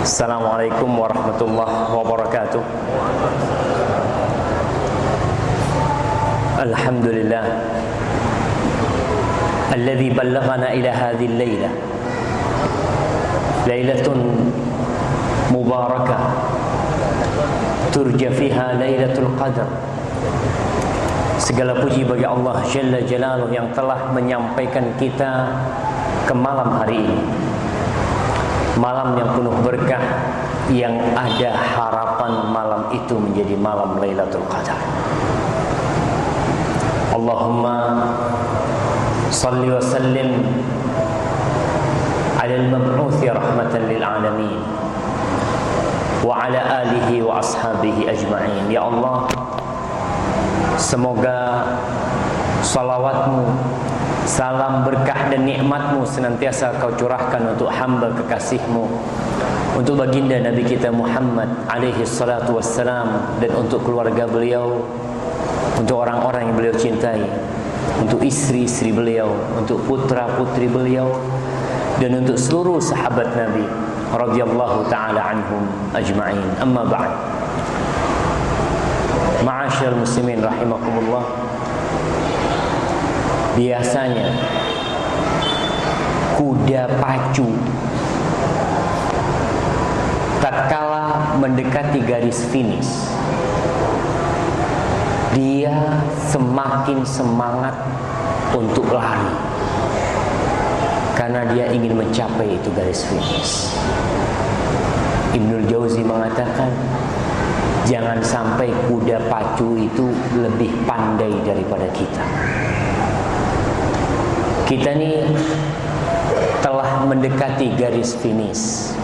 Assalamualaikum warahmatullahi wabarakatuh. Alhamdulillah alladzi ballaghana ila hadhihi al-lailah lailatun mubarakah turja fiha lailatul qadar. Segala puji bagi Allah Jalla Jalaluh yang telah menyampaikan kita ke malam hari ini, malam yang penuh berkah, yang ada harapan malam itu menjadi malam Lailatul Qadar. Allahumma salli wa sallim ala al-mab'uthi rahmatan lil alamin wa ala alihi wa ashabihi ajma'in. Ya Allah, semoga salawatmu, salam berkah dan nikmatmu senantiasa kau curahkan untuk hamba kekasihmu, untuk baginda Nabi kita Muhammad alaihi salatu wassalam, dan untuk keluarga beliau, untuk orang-orang yang beliau cintai, untuk istri-istri beliau, untuk putra-putri beliau, dan untuk seluruh sahabat Nabi radhiyallahu ta'ala anhum ajma'in. Amma ba'd. Ma'asyiral muslimin rahimakumullah. Biasanya kuda pacu tatkala mendekati garis finish, dia semakin semangat untuk lari karena dia ingin mencapai itu garis finish. Ibnul Jauzi mengatakan, jangan sampai kuda pacu itu lebih pandai daripada kita. Kita ini telah mendekati garis finish.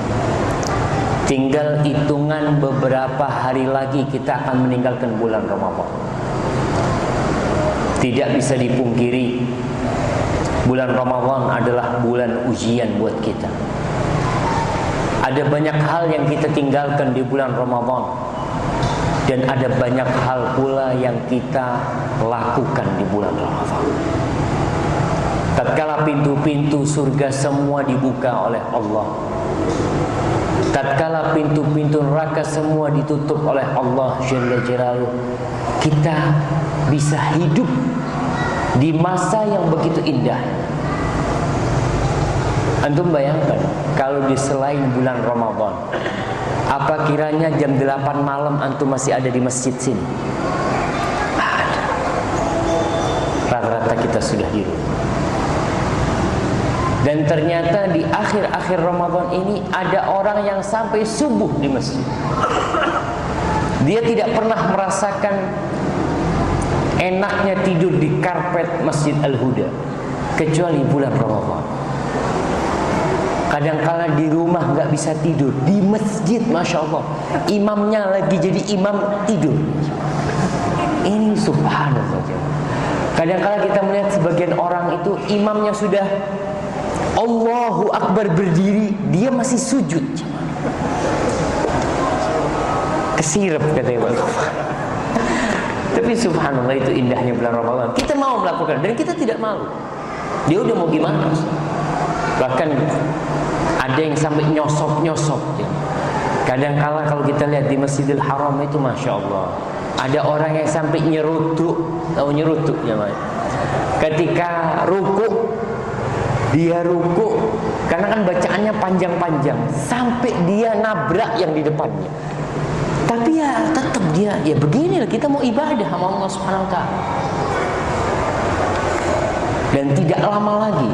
Tinggal hitungan beberapa hari lagi kita akan meninggalkan bulan Ramadan. Tidak bisa dipungkiri, bulan Ramadan adalah bulan ujian buat kita. Ada banyak hal yang kita tinggalkan di bulan Ramadan, dan ada banyak hal pula yang kita lakukan di bulan Ramadan. Tatkala pintu-pintu surga semua dibuka oleh Allah, tatkala pintu-pintu neraka semua ditutup oleh Allah Jalla Jalaluh, kita bisa hidup di masa yang begitu indah. Antum bayangkan kalau di selain bulan Ramadan, apa kiranya jam 8 malam antum masih ada di masjid sini? Ada. Rata-rata kita sudah di rumah. Dan ternyata di akhir-akhir Ramadan ini ada orang yang sampai subuh di masjid. Dia tidak pernah merasakan enaknya tidur di karpet Masjid Al-Huda kecuali bulan Ramadan. Kadang-kala di rumah nggak bisa tidur, di masjid Masya Allah imamnya lagi jadi imam tidur. Ini subhanallah. Kadang-kala kita melihat sebagian orang itu imamnya sudah Allahu Akbar berdiri, dia masih sujud. Kesirep katanya. Tapi subhanallah, itu indahnya bulan Ramadan. Kita mau melakukan dan kita tidak malu. Dia udah mau gimana? Bahkan ada yang sampai nyosop-nyosop. Kadang-kala kalau kita lihat di Masjidil Haram itu Masya Allah, ada orang yang sampai nyerutuk. Tahu nyerutuk ya, Mas? Ketika ruku, dia ruku karena kan bacaannya panjang-panjang sampai dia nabrak yang di depannya. Tapi ya tetap dia, ya beginilah kita mau ibadah sama Allah Subhanahu wa taala. Dan tidak lama lagi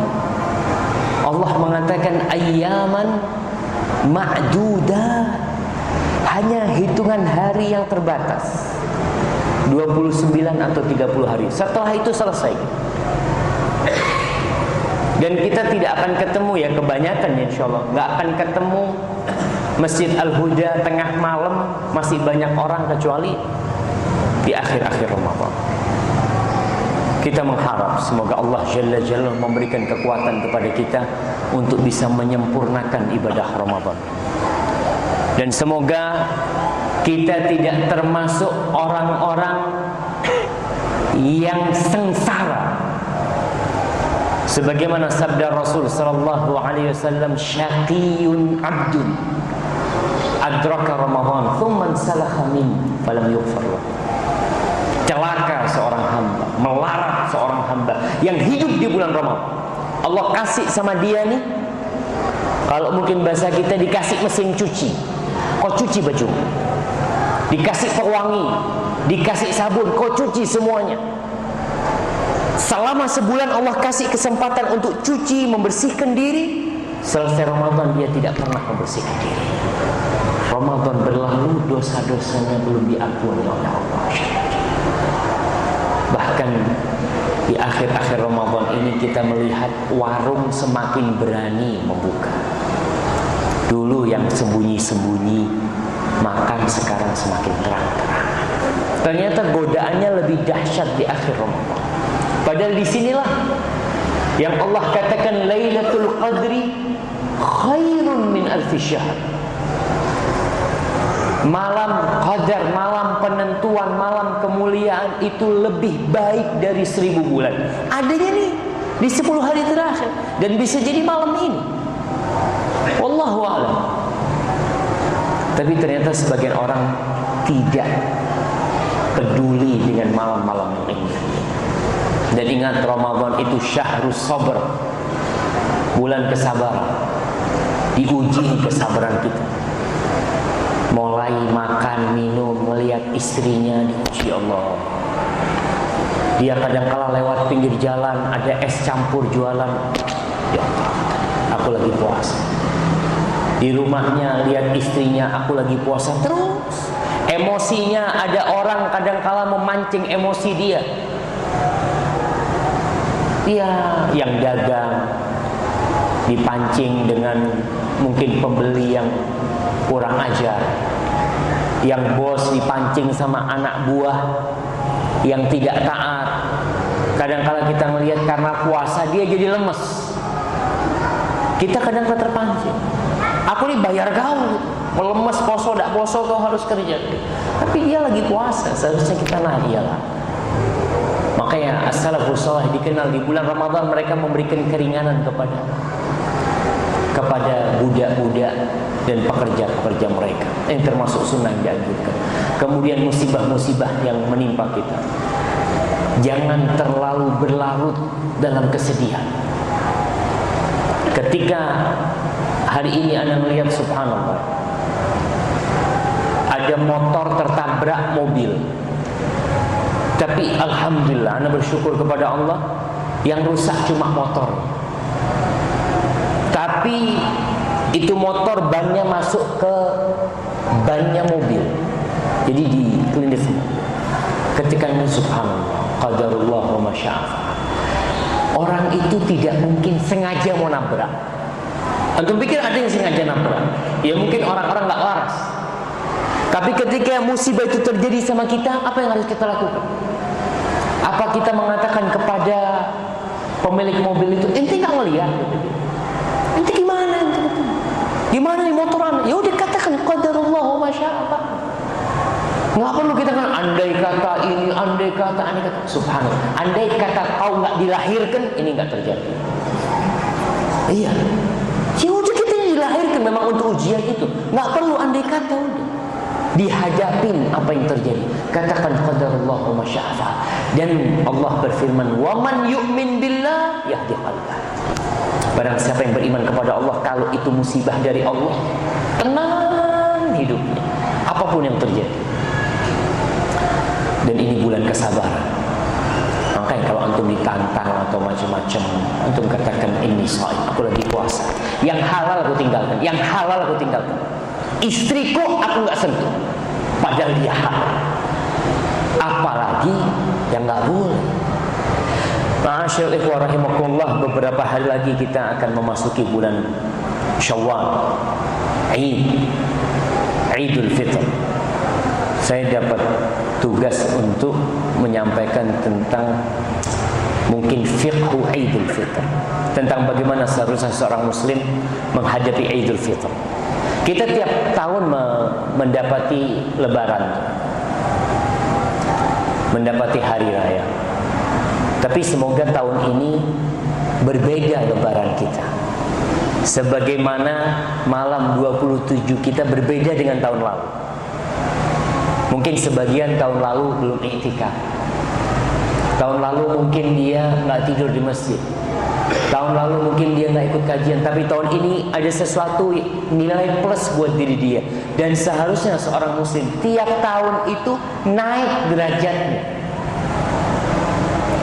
Allah mengatakan ayyaman ma'dudah, hanya hitungan hari yang terbatas, 29 atau 30 hari. Setelah itu selesai. Dan kita tidak akan ketemu, ya kebanyakan ya insya Allah nggak akan ketemu Masjid Al-Huda tengah malam masih banyak orang, kecuali di akhir-akhir Ramadan. Kita mengharap semoga Allah Jalla Jalla memberikan kekuatan kepada kita untuk bisa menyempurnakan ibadah Ramadan. Dan semoga kita tidak termasuk orang-orang yang sengsara. Sebagaimana sabda Rasul sallallahu alaihi wasallam, syaqiyun abdun adraka Ramadan thumma salakha min falam yughfar lahu. Celaka seorang hamba, melarat seorang hamba yang hidup di bulan Ramadan. Allah kasih sama dia nih, kalau mungkin bahasa kita dikasih mesin cuci, kau cuci baju, dikasih pewangi, dikasih sabun, kau cuci semuanya. Selama sebulan Allah kasih kesempatan untuk cuci, membersihkan diri. Selesai Ramadan dia tidak pernah membersihkan diri. Ramadan berlalu, dosa-dosanya belum diampuni oleh Allah. Bahkan di akhir-akhir Ramadan ini kita melihat warung semakin berani membuka. Dulu yang sembunyi-sembunyi makan, sekarang semakin terang-terang. Ternyata godaannya lebih dahsyat di akhir Ramadan. Padahal disinilah yang Allah katakan Lailatul Qadri khairun min alfi syahr. Malam qadar, malam penentuan, malam kemuliaan itu lebih baik dari 1000 bulan. Adanya nih di 10 hari terakhir, dan bisa jadi malam ini. Wallahu a'lam. Tapi ternyata sebagian orang tidak peduli dengan malam-malam yang indah. Dan ingat, Ramadan itu syahrus sabr, bulan kesabaran. Diuji kesabaran kita. Mulai makan, minum, melihat istrinya, diuji Allah. Dia kadang-kala lewat pinggir jalan, ada es campur jualan. Ya Allah, aku lagi puasa. Di rumahnya lihat istrinya, aku lagi puasa terus. Emosinya, ada orang kadang-kala memancing emosi dia. Dia yang dagang dipancing dengan mungkin pembeli yang kurang ajar, yang bos dipancing sama anak buah yang tidak taat. Kadang-kala kita melihat karena puasa dia jadi lemes. Kita kadang-kala terpancing. Aku nih bayar kau, melemes poso tak poso kau harus kerja. Tapi dia lagi puasa, seharusnya kita iyalah. Makanya as-salafus salih dikenal di bulan Ramadan mereka memberikan keringanan kepada budak-budak dan pekerja-pekerja mereka, yang termasuk sunnah yang dianjurkan. Kemudian musibah-musibah yang menimpa kita, jangan terlalu berlarut dalam kesedihan. Ketika hari ini Anda melihat, subhanallah, ada motor tertabrak mobil, tapi alhamdulillah Anda bersyukur kepada Allah, yang rusak cuma motor. Tapi itu motor bannya masuk ke bannya mobil, jadi dikelindes semua. Ketika ini subhanallah, qadarullah wa masya'afah. Orang itu tidak mungkin sengaja mau nabrak. Antum pikir ada yang sengaja nabrak? Ya mungkin orang-orang nggak waras. Tapi ketika musibah itu terjadi sama kita, apa yang harus kita lakukan? Apa kita mengatakan kepada pemilik mobil itu, ente nggak ngeliat? Ente gimana? Gimana nih motoran? Ya udah katakan qadarullah wa masya'afah. Nggak perlu kita kan andai kata ini, andai kata. Subhanallah. Andai kata kau nggak dilahirkan, ini nggak terjadi. Iya. Ya udah kita dilahirkan memang untuk ujian itu. Nggak perlu andai kata, udah. Dihadapin apa yang terjadi. Katakan qadarullah wa masya'afah. Dan Allah berfirman, "Wa man yu'min billah yahdi qalbah." Barang siapa yang beriman kepada Allah, kalau itu musibah dari Allah, tenang hidupnya, apapun yang terjadi. Dan ini bulan kesabaran. Makanya kalau antum ditantang atau macam-macam, antum katakan ini shaim, aku lagi puasa. Yang halal aku tinggalkan, yang halal aku tinggalkan. Istriku aku nggak sentuh, padahal dia halal. Apalagi yang nggak boleh. Ma'asyil ikhwah rahimakumullah, beberapa hari lagi kita akan memasuki bulan Syawal, Idul Fitr. Saya dapat tugas untuk menyampaikan tentang mungkin fiqhu Idul Fitr, tentang bagaimana seharusnya seorang muslim menghadapi Idul Fitr. Kita tiap tahun mendapati lebaran, mendapati hari raya. Tapi semoga tahun ini berbeda lebaran kita. Sebagaimana malam 27 kita berbeda dengan tahun lalu. Mungkin sebagian tahun lalu belum iktikaf. Tahun lalu mungkin dia nggak tidur di masjid. Tahun lalu mungkin dia nggak ikut kajian. Tapi tahun ini ada sesuatu nilai plus buat diri dia. Dan seharusnya seorang muslim tiap tahun itu naik derajatnya.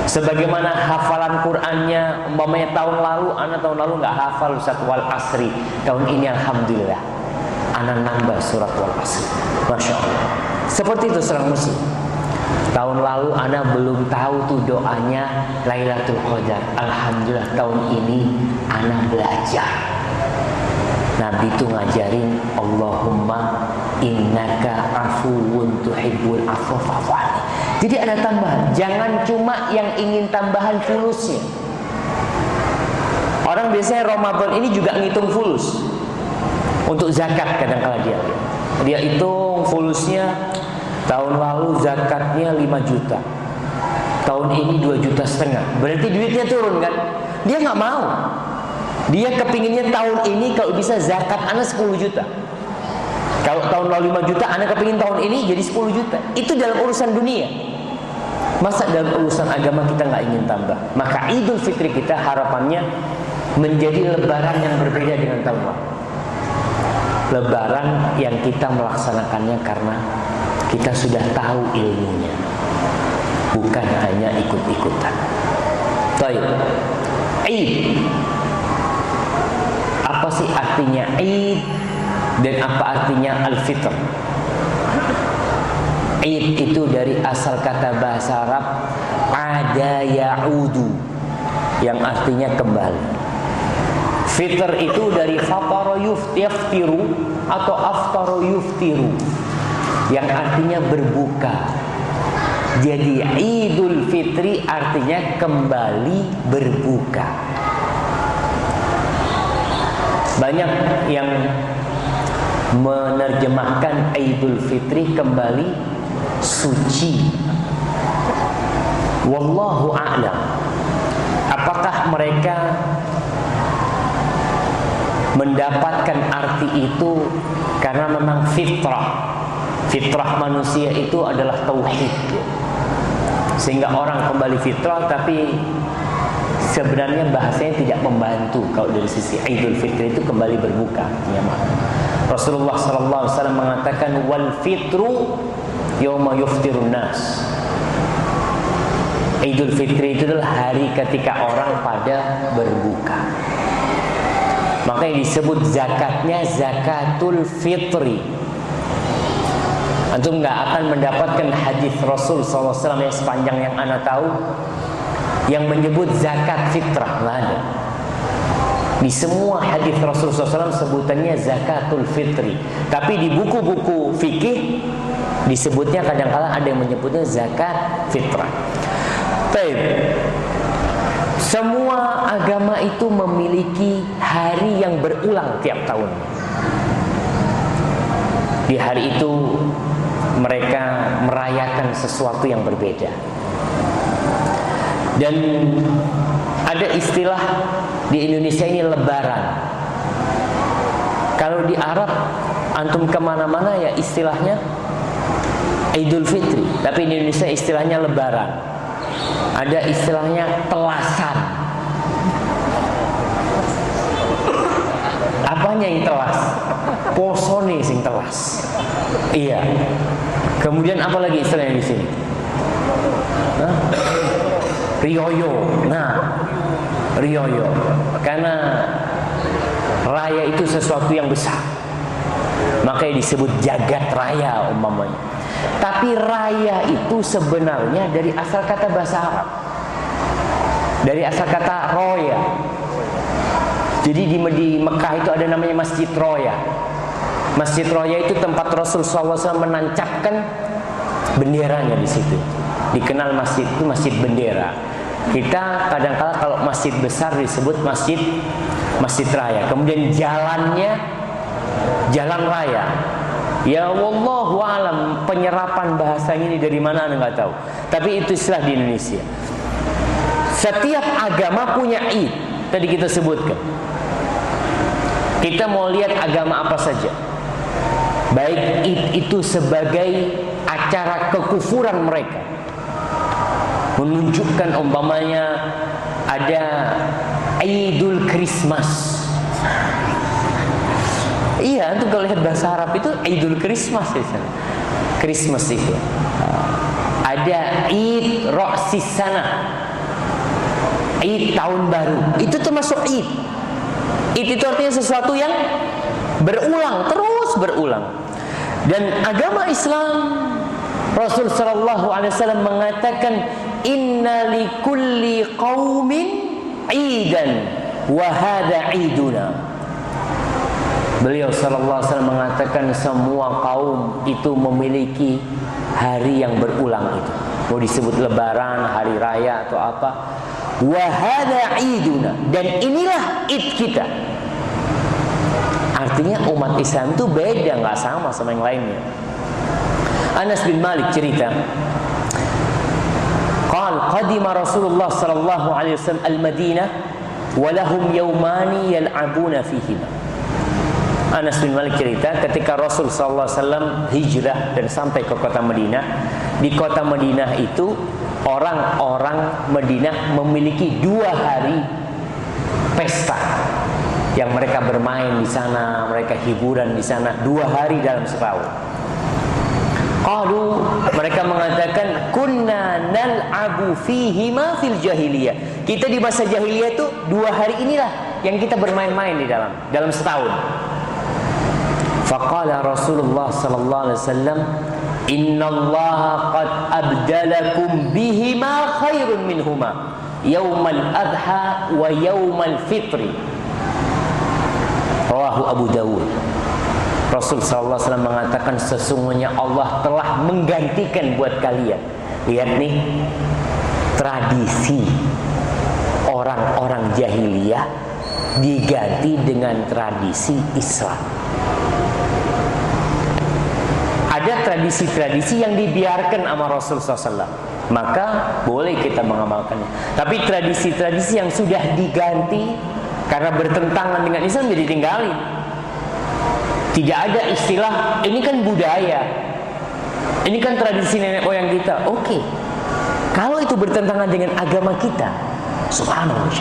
Sebagaimana hafalan Qur'annya, umpamanya tahun lalu, tahun lalu nggak hafal satu wal asri. Tahun ini alhamdulillah, nambah surat wal asri. Masya Allah. Seperti itu seorang muslim. Tahun lalu belum tahu tuh doanya Lailatul Qadar. Alhamdulillah tahun ini belajar. Nabi itu ngajarin Allahumma innaka afuwun tuhibbul afwa fa'fu anni. Jadi ada tambahan. Jangan cuma yang ingin tambahan fulusnya. Orang biasanya Ramadan ini juga ngitung fulus. Untuk zakat kadang-kala dia hitung fulusnya. Tahun lalu zakatnya 5 juta. Tahun ini 2,5 juta. Berarti duitnya turun kan? Dia nggak mau. Dia kepinginnya tahun ini kalau bisa zakat 10 juta. Kalau tahun lalu 5 juta, kepingin tahun ini jadi 10 juta. Itu dalam urusan dunia. Masa dalam urusan agama kita nggak ingin tambah? Maka Idul Fitri kita harapannya menjadi lebaran yang berbeda dengan tahun lalu. Lebaran yang kita melaksanakannya karena kita sudah tahu ilmunya, bukan hanya ikut-ikutan. Baik. Id. Apa sih artinya Id dan apa artinya Al-Fitr? Id itu dari asal kata bahasa Arab ada ya'udu, yang artinya kembali. Fitr itu dari fatara yuftiru atau aftara yuftiru, yang artinya berbuka. Jadi Idul Fitri artinya kembali berbuka. Banyak yang menerjemahkan Idul Fitri kembali suci. Wallahu a'lam. Apakah mereka mendapatkan arti itu karena memang fitrah manusia itu adalah tauhid, sehingga orang kembali fitrah, tapi sebenarnya bahasanya tidak membantu kalau dari sisi Idul Fitri itu kembali berbuka. Rasulullah SAW mengatakan wal fitru yauma yuftirun nas. Idul Fitri itu adalah hari ketika orang pada berbuka. Makanya disebut zakatnya zakatul fitri. Antum nggak akan mendapatkan hadis Rasul SAW yang sepanjang yang ana tahu yang menyebut zakat fitrah, nggak ada. Di semua hadis Rasul SAW sebutannya zakatul fitri. Tapi di buku-buku fikih disebutnya kadang-kala ada yang menyebutnya zakat fitrah. Baik. Semua agama itu memiliki hari yang berulang tiap tahun. Di hari itu mereka merayakan sesuatu yang berbeda. Dan ada istilah di Indonesia ini lebaran. Kalau di Arab antum kemana-mana ya istilahnya Idul Fitri, tapi di Indonesia istilahnya lebaran. Ada istilahnya telasan. Apanya yang telas? Posone sing telas. Iya. Kemudian apa lagi istilahnya di sini? Hah? Rioyo. Nah, rioyo. Karena raya itu sesuatu yang besar, makanya disebut jagat raya umpamanya. Tapi raya itu sebenarnya dari asal kata bahasa Arab, dari asal kata roya. Jadi di Mekah itu ada namanya Masjid Roya. Masjid Roya itu tempat Rasul SAW menancapkan benderanya di situ. Dikenal masjid itu masjid bendera. Kita kadang-kala kalau masjid besar disebut masjid raya. Kemudian jalannya jalan raya. Ya wallahu alam, penyerapan bahasa ini dari mana Anda nggak tahu. Tapi itu istilah di Indonesia. Setiap agama punya Id. Tadi kita sebutkan. Kita mau lihat agama apa saja, baik itu sebagai acara kekufuran mereka, menunjukkan umpamanya ada Idul Christmas. Iya, itu kalau lihat bahasa Arab itu Idul Christmas ya. Christmas itu. Ada Id Ra'sis Sana, Id tahun baru. Itu termasuk Id. Id itu artinya sesuatu yang berulang, terus berulang. Dan agama Islam, Rasul sallallahu alaihi wasallam mengatakan, inna likulli qaumin idan wa hadza iduna. Beliau sallallahu alaihi wasallam mengatakan semua kaum itu memiliki hari yang berulang itu. Mau disebut lebaran, hari raya atau apa. Wa hadza iduna, dan inilah id kita. Artinya umat Islam itu beda, nggak sama yang lainnya. Anas bin Malik cerita, qala qadima Rasulullah sallallahu alaihi wasallam al-Madinah wa lahum yawmani yal'abuna fihima. Anas bin Malik cerita, ketika Rasul sallallahu alaihi wasallam hijrah dan sampai ke kota Madinah, di kota Madinah itu orang-orang Madinah memiliki 2 hari pesta yang mereka bermain di sana, mereka hiburan di sana 2 hari dalam setahun. Qalu, mereka mengatakan, kunna nal'abu fihi ma fil jahiliyah. Kita di masa jahiliyah itu 2 hari inilah yang kita bermain-main di dalam setahun. Faqala Rasulullah sallallahu alaihi wasallam, innallaha qad abdalakum bihima khairun minhuma yaumal adha wa yaumal fitri. Rawahu Abu Dawud. Rasul sallallahu alaihi wasallam mengatakan, sesungguhnya Allah telah menggantikan buat kalian. Lihat nih, tradisi orang-orang jahiliyah diganti dengan tradisi Islam. Ada tradisi-tradisi yang dibiarkan sama Rasul SAW, maka boleh kita mengamalkannya. Tapi tradisi-tradisi yang sudah diganti karena bertentangan dengan Islam, jadi tinggalin. Tidak ada istilah ini kan budaya, ini kan tradisi nenek moyang kita. Oke, kalau itu bertentangan dengan agama kita, subhanallah,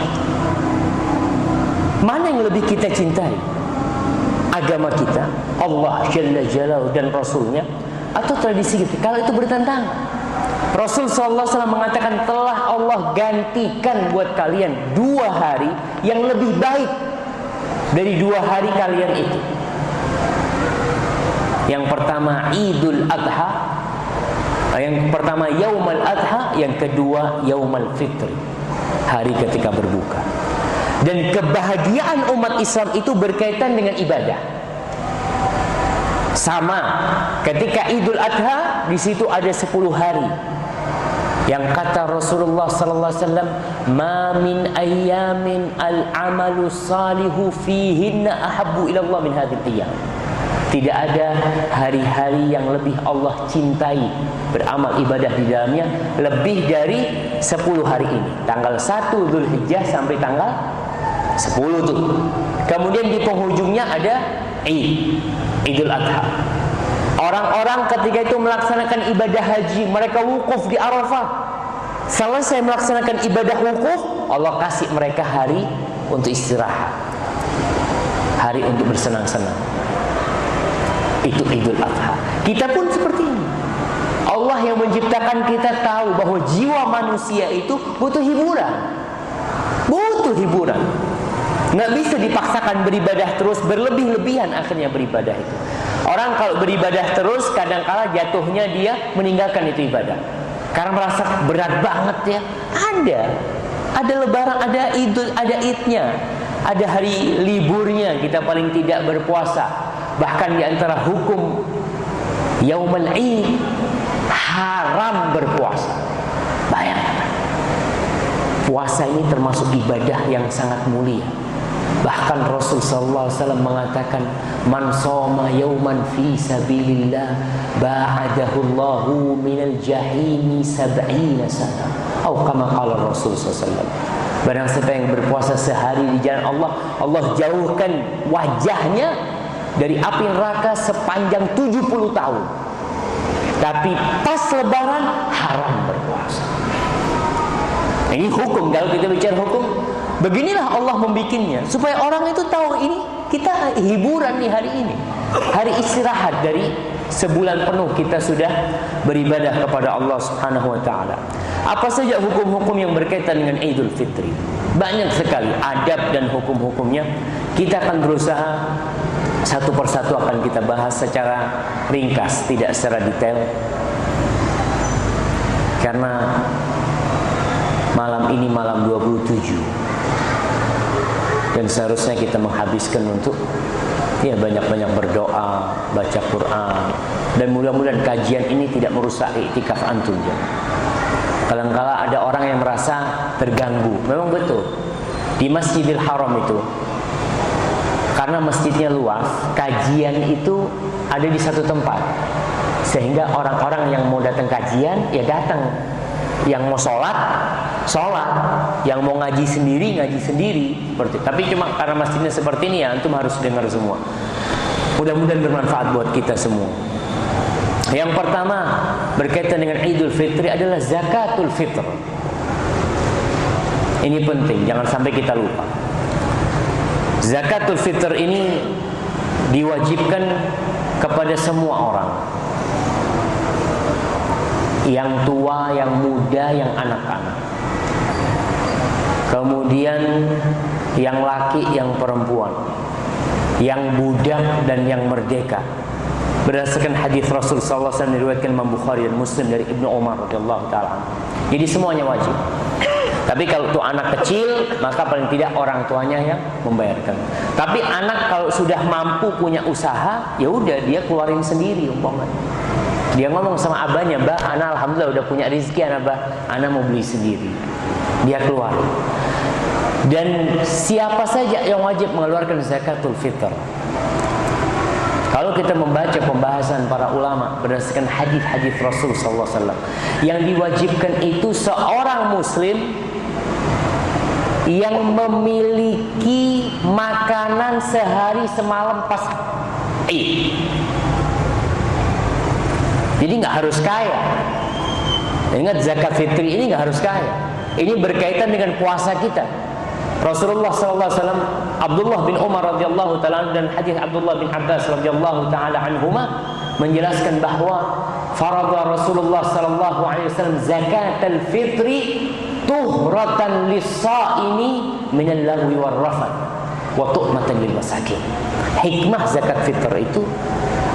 mana yang lebih kita cintai? Agama kita, Allah Jalla Jalaluhu dan Rasulnya, atau tradisi kita? Kalau itu bertentangan, Rasul sallallahu alaihi wasallam mengatakan, telah Allah gantikan buat kalian 2 hari yang lebih baik dari 2 hari kalian itu. Yang pertama Idul Adha, yang pertama Yaumal Adha, yang kedua Yaumal Fitri, hari ketika berbuka. Dan kebahagiaan umat Islam itu berkaitan dengan ibadah. Sama, ketika Idul Adha, di situ ada 10 hari. Yang kata Rasulullah sallallahu alaihi wasallam, "Ma min ayyamin al-amalu salihu fihinna ahabbu ila Allah min hadhihi al-ayyam." Tidak ada hari-hari yang lebih Allah cintai beramal ibadah di dalamnya lebih dari 10 hari ini. Tanggal 1 Dzulhijjah sampai tanggal 10 tuh. Kemudian di penghujungnya ada Idul Adha. Orang-orang ketika itu melaksanakan ibadah haji, mereka wukuf di Arafah. Selesai melaksanakan ibadah wukuf, Allah kasih mereka hari untuk istirahat, hari untuk bersenang-senang. Itu Idul Adha. Kita pun seperti ini. Allah yang menciptakan kita tahu bahwa jiwa manusia itu butuh hiburan. Butuh hiburan. Nggak bisa dipaksakan beribadah terus, berlebih-lebihan akhirnya beribadah itu. Orang kalau beribadah terus, kadang-kala jatuhnya dia meninggalkan itu ibadah karena merasa berat banget ya. Ada lebaran, ada idul, ada idnya, ada hari liburnya, kita paling tidak berpuasa. Bahkan di antara hukum Yaumul Id, haram berpuasa. Bayangkan, puasa ini termasuk ibadah yang sangat mulia. Bahkan Rasul sallallahu alaihi wasallam mengatakan, man shoma yauman fi sabilillah ba'adahu Allahu minal jahimi 70 sana. Atau kama qala Rasul sallallahu alaihi wasallam. Barang siapa yang berpuasa sehari di jalan Allah, Allah jauhkan wajahnya dari api neraka sepanjang 70 tahun. Tapi pas lebaran haram berpuasa. Ini hukum. Kalau kita bicara hukum, beginilah Allah membikinnya supaya orang itu tahu ini kita hiburan nih hari ini. Hari istirahat dari sebulan penuh kita sudah beribadah kepada Allah Subhanahu wa taala. Apa saja hukum-hukum yang berkaitan dengan Idul Fitri? Banyak sekali adab dan hukum-hukumnya. Kita akan berusaha satu persatu akan kita bahas secara ringkas, tidak secara detail. Karena malam ini malam 27 dan seharusnya kita menghabiskan untuk banyak-banyak berdoa, baca Quran, dan mudah-mudahan kajian ini tidak merusak iktikaf antum ya. Kadang-kala ada orang yang merasa terganggu. Memang betul. Di Masjidil Haram itu, karena masjidnya luas, kajian itu ada di satu tempat. Sehingga orang-orang yang mau datang kajian, ya datang. Yang mau sholat, sholat. Yang mau ngaji sendiri, ngaji sendiri. Tapi cuma karena masjidnya seperti ini ya, antum harus dengar semua. Mudah-mudahan bermanfaat buat kita semua. Yang pertama berkaitan dengan Idul Fitri adalah zakatul fitr. Ini penting, jangan sampai kita lupa. Zakatul fitr ini diwajibkan kepada semua orang, yang tua, yang muda, yang anak-anak. Kemudian yang laki, yang perempuan, yang budak dan yang merdeka. Berdasarkan hadis Rasul sallallahu alaihi wasallam diriwayatkan Imam Bukhari dan Muslim dari Ibnu Umar radhiyallahu taala. Jadi semuanya wajib. Tapi kalau itu anak kecil, maka paling tidak orang tuanya yang membayarkan. Tapi anak kalau sudah mampu punya usaha, ya udah dia keluarin sendiri umpamanya. Dia ngomong sama abahnya, "Bah, ana alhamdulillah udah punya rezeki, ana mau beli sendiri." Dia keluar. Dan siapa saja yang wajib mengeluarkan zakatul fitr? Kalau kita membaca pembahasan para ulama berdasarkan hadis-hadis Rasul sallallahu alaihi wasallam, yang diwajibkan itu seorang muslim yang memiliki makanan sehari semalam pas Id. Jadi nggak harus kaya. Ingat, zakat fitri ini nggak harus kaya. Ini berkaitan dengan puasa kita. Rasulullah sallallahu alaihi wasallam, Abdullah bin Umar radhiyallahu taala dan hadis Abdullah bin Abbas radhiyallahu taala anhuma menjelaskan bahwa farada Rasulullah sallallahu alaihi wasallam zakatul fitri tuhratan lis-shaimi minal lagwi war rafath wa tu'matan lil masakin. Hikmah zakat fitr itu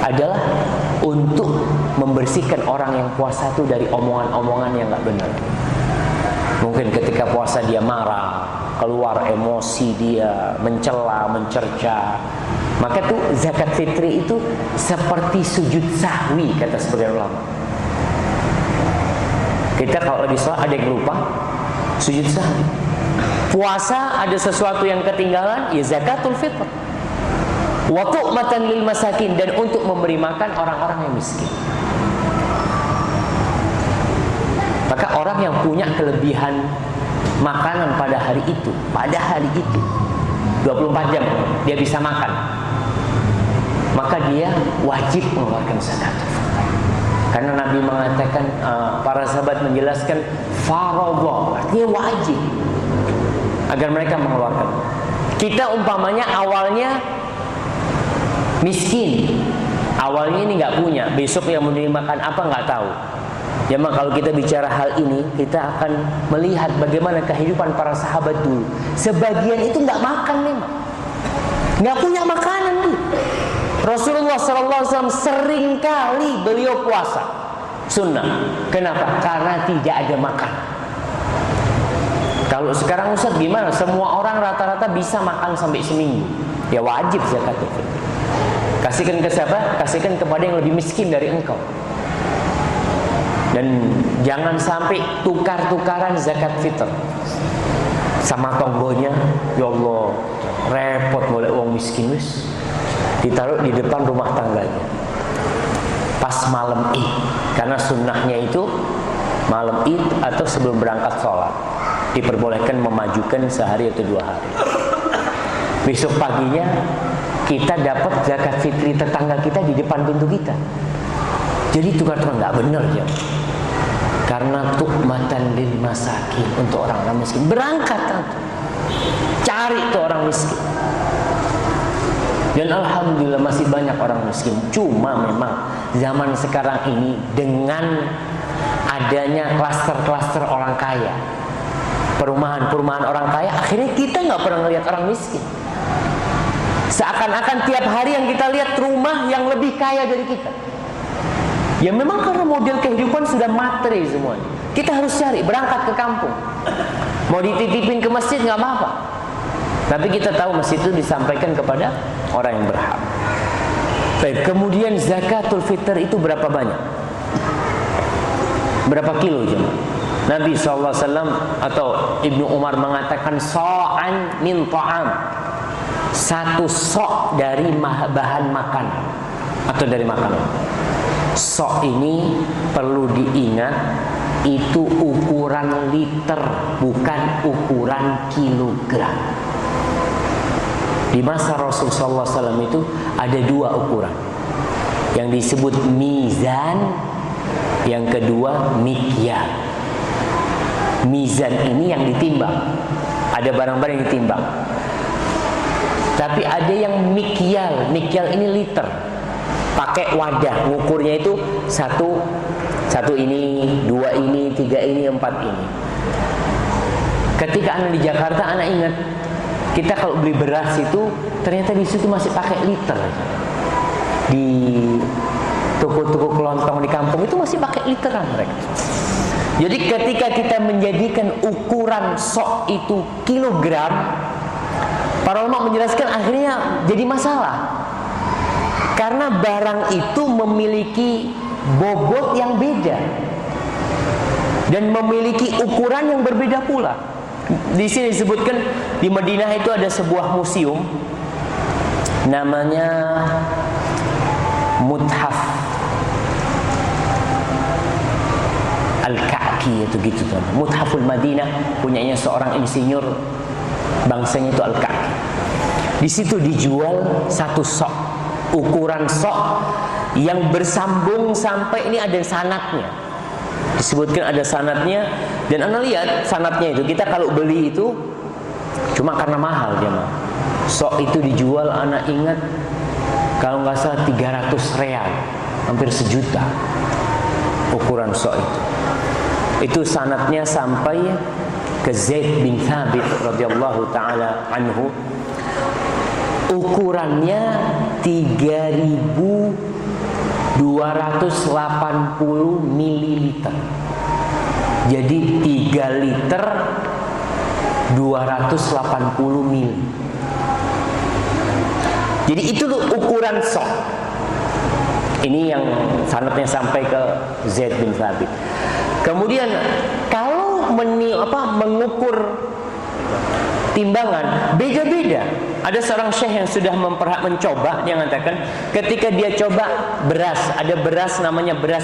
adalah untuk membersihkan orang yang puasa itu dari omongan-omongan yang enggak benar. Mungkin ketika puasa dia marah, keluar emosi dia, mencela, mencerca. Maka tuh zakat fitri itu seperti sujud sahwi kata sebagian ulama. Kita kalau lagi sholat ada yang lupa, sujud sahwi. Puasa ada sesuatu yang ketinggalan, ya zakatul fitr. Wa tu'matan lil masakin, dan untuk memberi makan orang-orang yang miskin. Maka orang yang punya kelebihan makanan pada hari itu 24 jam dia bisa makan, maka dia wajib mengeluarkan zakat. Karena Nabi mengatakan, para sahabat menjelaskan faradha, artinya wajib agar mereka mengeluarkan. Kita umpamanya awalnya miskin, awalnya ini nggak punya, besok yang mau dimakan apa nggak tahu. Ya, maka kalau kita bicara hal ini, kita akan melihat bagaimana kehidupan para sahabat dulu. Sebagian itu nggak makan memang, nggak punya makanan dulu. Rasulullah SAW sering kali beliau puasa sunnah. Kenapa? Karena tidak ada makan. Kalau sekarang Ustaz gimana? Semua orang rata-rata bisa makan sampai seminggu. Ya wajib zakat fitr. Kasihkan ke siapa? Kasihkan kepada yang lebih miskin dari engkau. Dan jangan sampai tukar-tukaran zakat fitr sama tonggonya. Ya Allah, repot boleh uang miskin wis ditaruh di depan rumah tangganya pas malam Id. Karena sunnahnya itu malam Id atau sebelum berangkat sholat diperbolehkan memajukan sehari atau 2 hari. Besok paginya kita dapat zakat fitri tetangga kita di depan pintu kita. Jadi tukar-tukar nggak benar ya. Karena tu'matan lil masakin, untuk orang-orang miskin. Berangkat cari tuh orang miskin. Dan alhamdulillah masih banyak orang miskin. Cuma memang zaman sekarang ini dengan adanya klaster-klaster orang kaya, perumahan-perumahan orang kaya, akhirnya kita nggak pernah melihat orang miskin. Seakan-akan tiap hari yang kita lihat rumah yang lebih kaya dari kita. Ya memang karena model kehidupan sudah materi semuanya. Kita harus cari, berangkat ke kampung. Mau dititipin ke masjid nggak apa-apa. Tapi kita tahu masjid itu disampaikan kepada orang yang berhak. Baik, kemudian zakatul fitr itu berapa banyak? Berapa kilo jemaah? Nabi SAW atau Ibnu Umar mengatakan sa'an min ta'am, 1 sok dari bahan makanan atau dari makanan. Sok ini perlu diingat, itu ukuran liter, bukan ukuran kilogram. Di masa Rasulullah SAW itu ada 2 ukuran, yang disebut mizan, yang kedua mikyal. Mizan ini yang ditimbang, ada barang-barang yang ditimbang. Tapi ada yang mikyal. Mikyal ini liter, pakai wadah, ngukurnya itu satu ini, 2 ini, 3 ini, 4 ini. Ketika anak di Jakarta, anak ingat, kita kalau beli beras itu ternyata di situ masih pakai liter. Di toko-toko kelontong di kampung itu masih pakai literan mereka. Jadi ketika kita menjadikan ukuran sok itu kilogram, para ulama menjelaskan akhirnya jadi masalah. Karena barang itu memiliki bobot yang beda dan memiliki ukuran yang berbeda pula. Di sini disebutkan di Madinah itu ada sebuah museum namanya Muthaf Al-Ka'ki, itu gitu kan. Muthaful Madinah punyanya seorang insinyur, bangsanya itu Al-Ka'ki. Di situ dijual 1 sok, ukuran sok yang bersambung sampai ini ada sanadnya. Disebutkan ada sanadnya, dan Anda lihat sanadnya itu, kita kalau beli itu cuma karena mahal jemaah. Sok itu dijual, Anda ingat kalau nggak salah 300 real, hampir 1 juta ukuran sok itu. Itu sanadnya sampai ke Zaid bin Thabit radhiyallahu taala anhu. Ukurannya 3.280 mililiter. Jadi 3 liter 280 mil. Jadi itu ukuran sok. Ini yang sanadnya sampai ke Zaid bin Thabit. Kemudian kalau mengukur timbangan beda-beda. Ada seorang syekh yang sudah mencoba, dia mengatakan ketika dia coba beras, ada beras namanya beras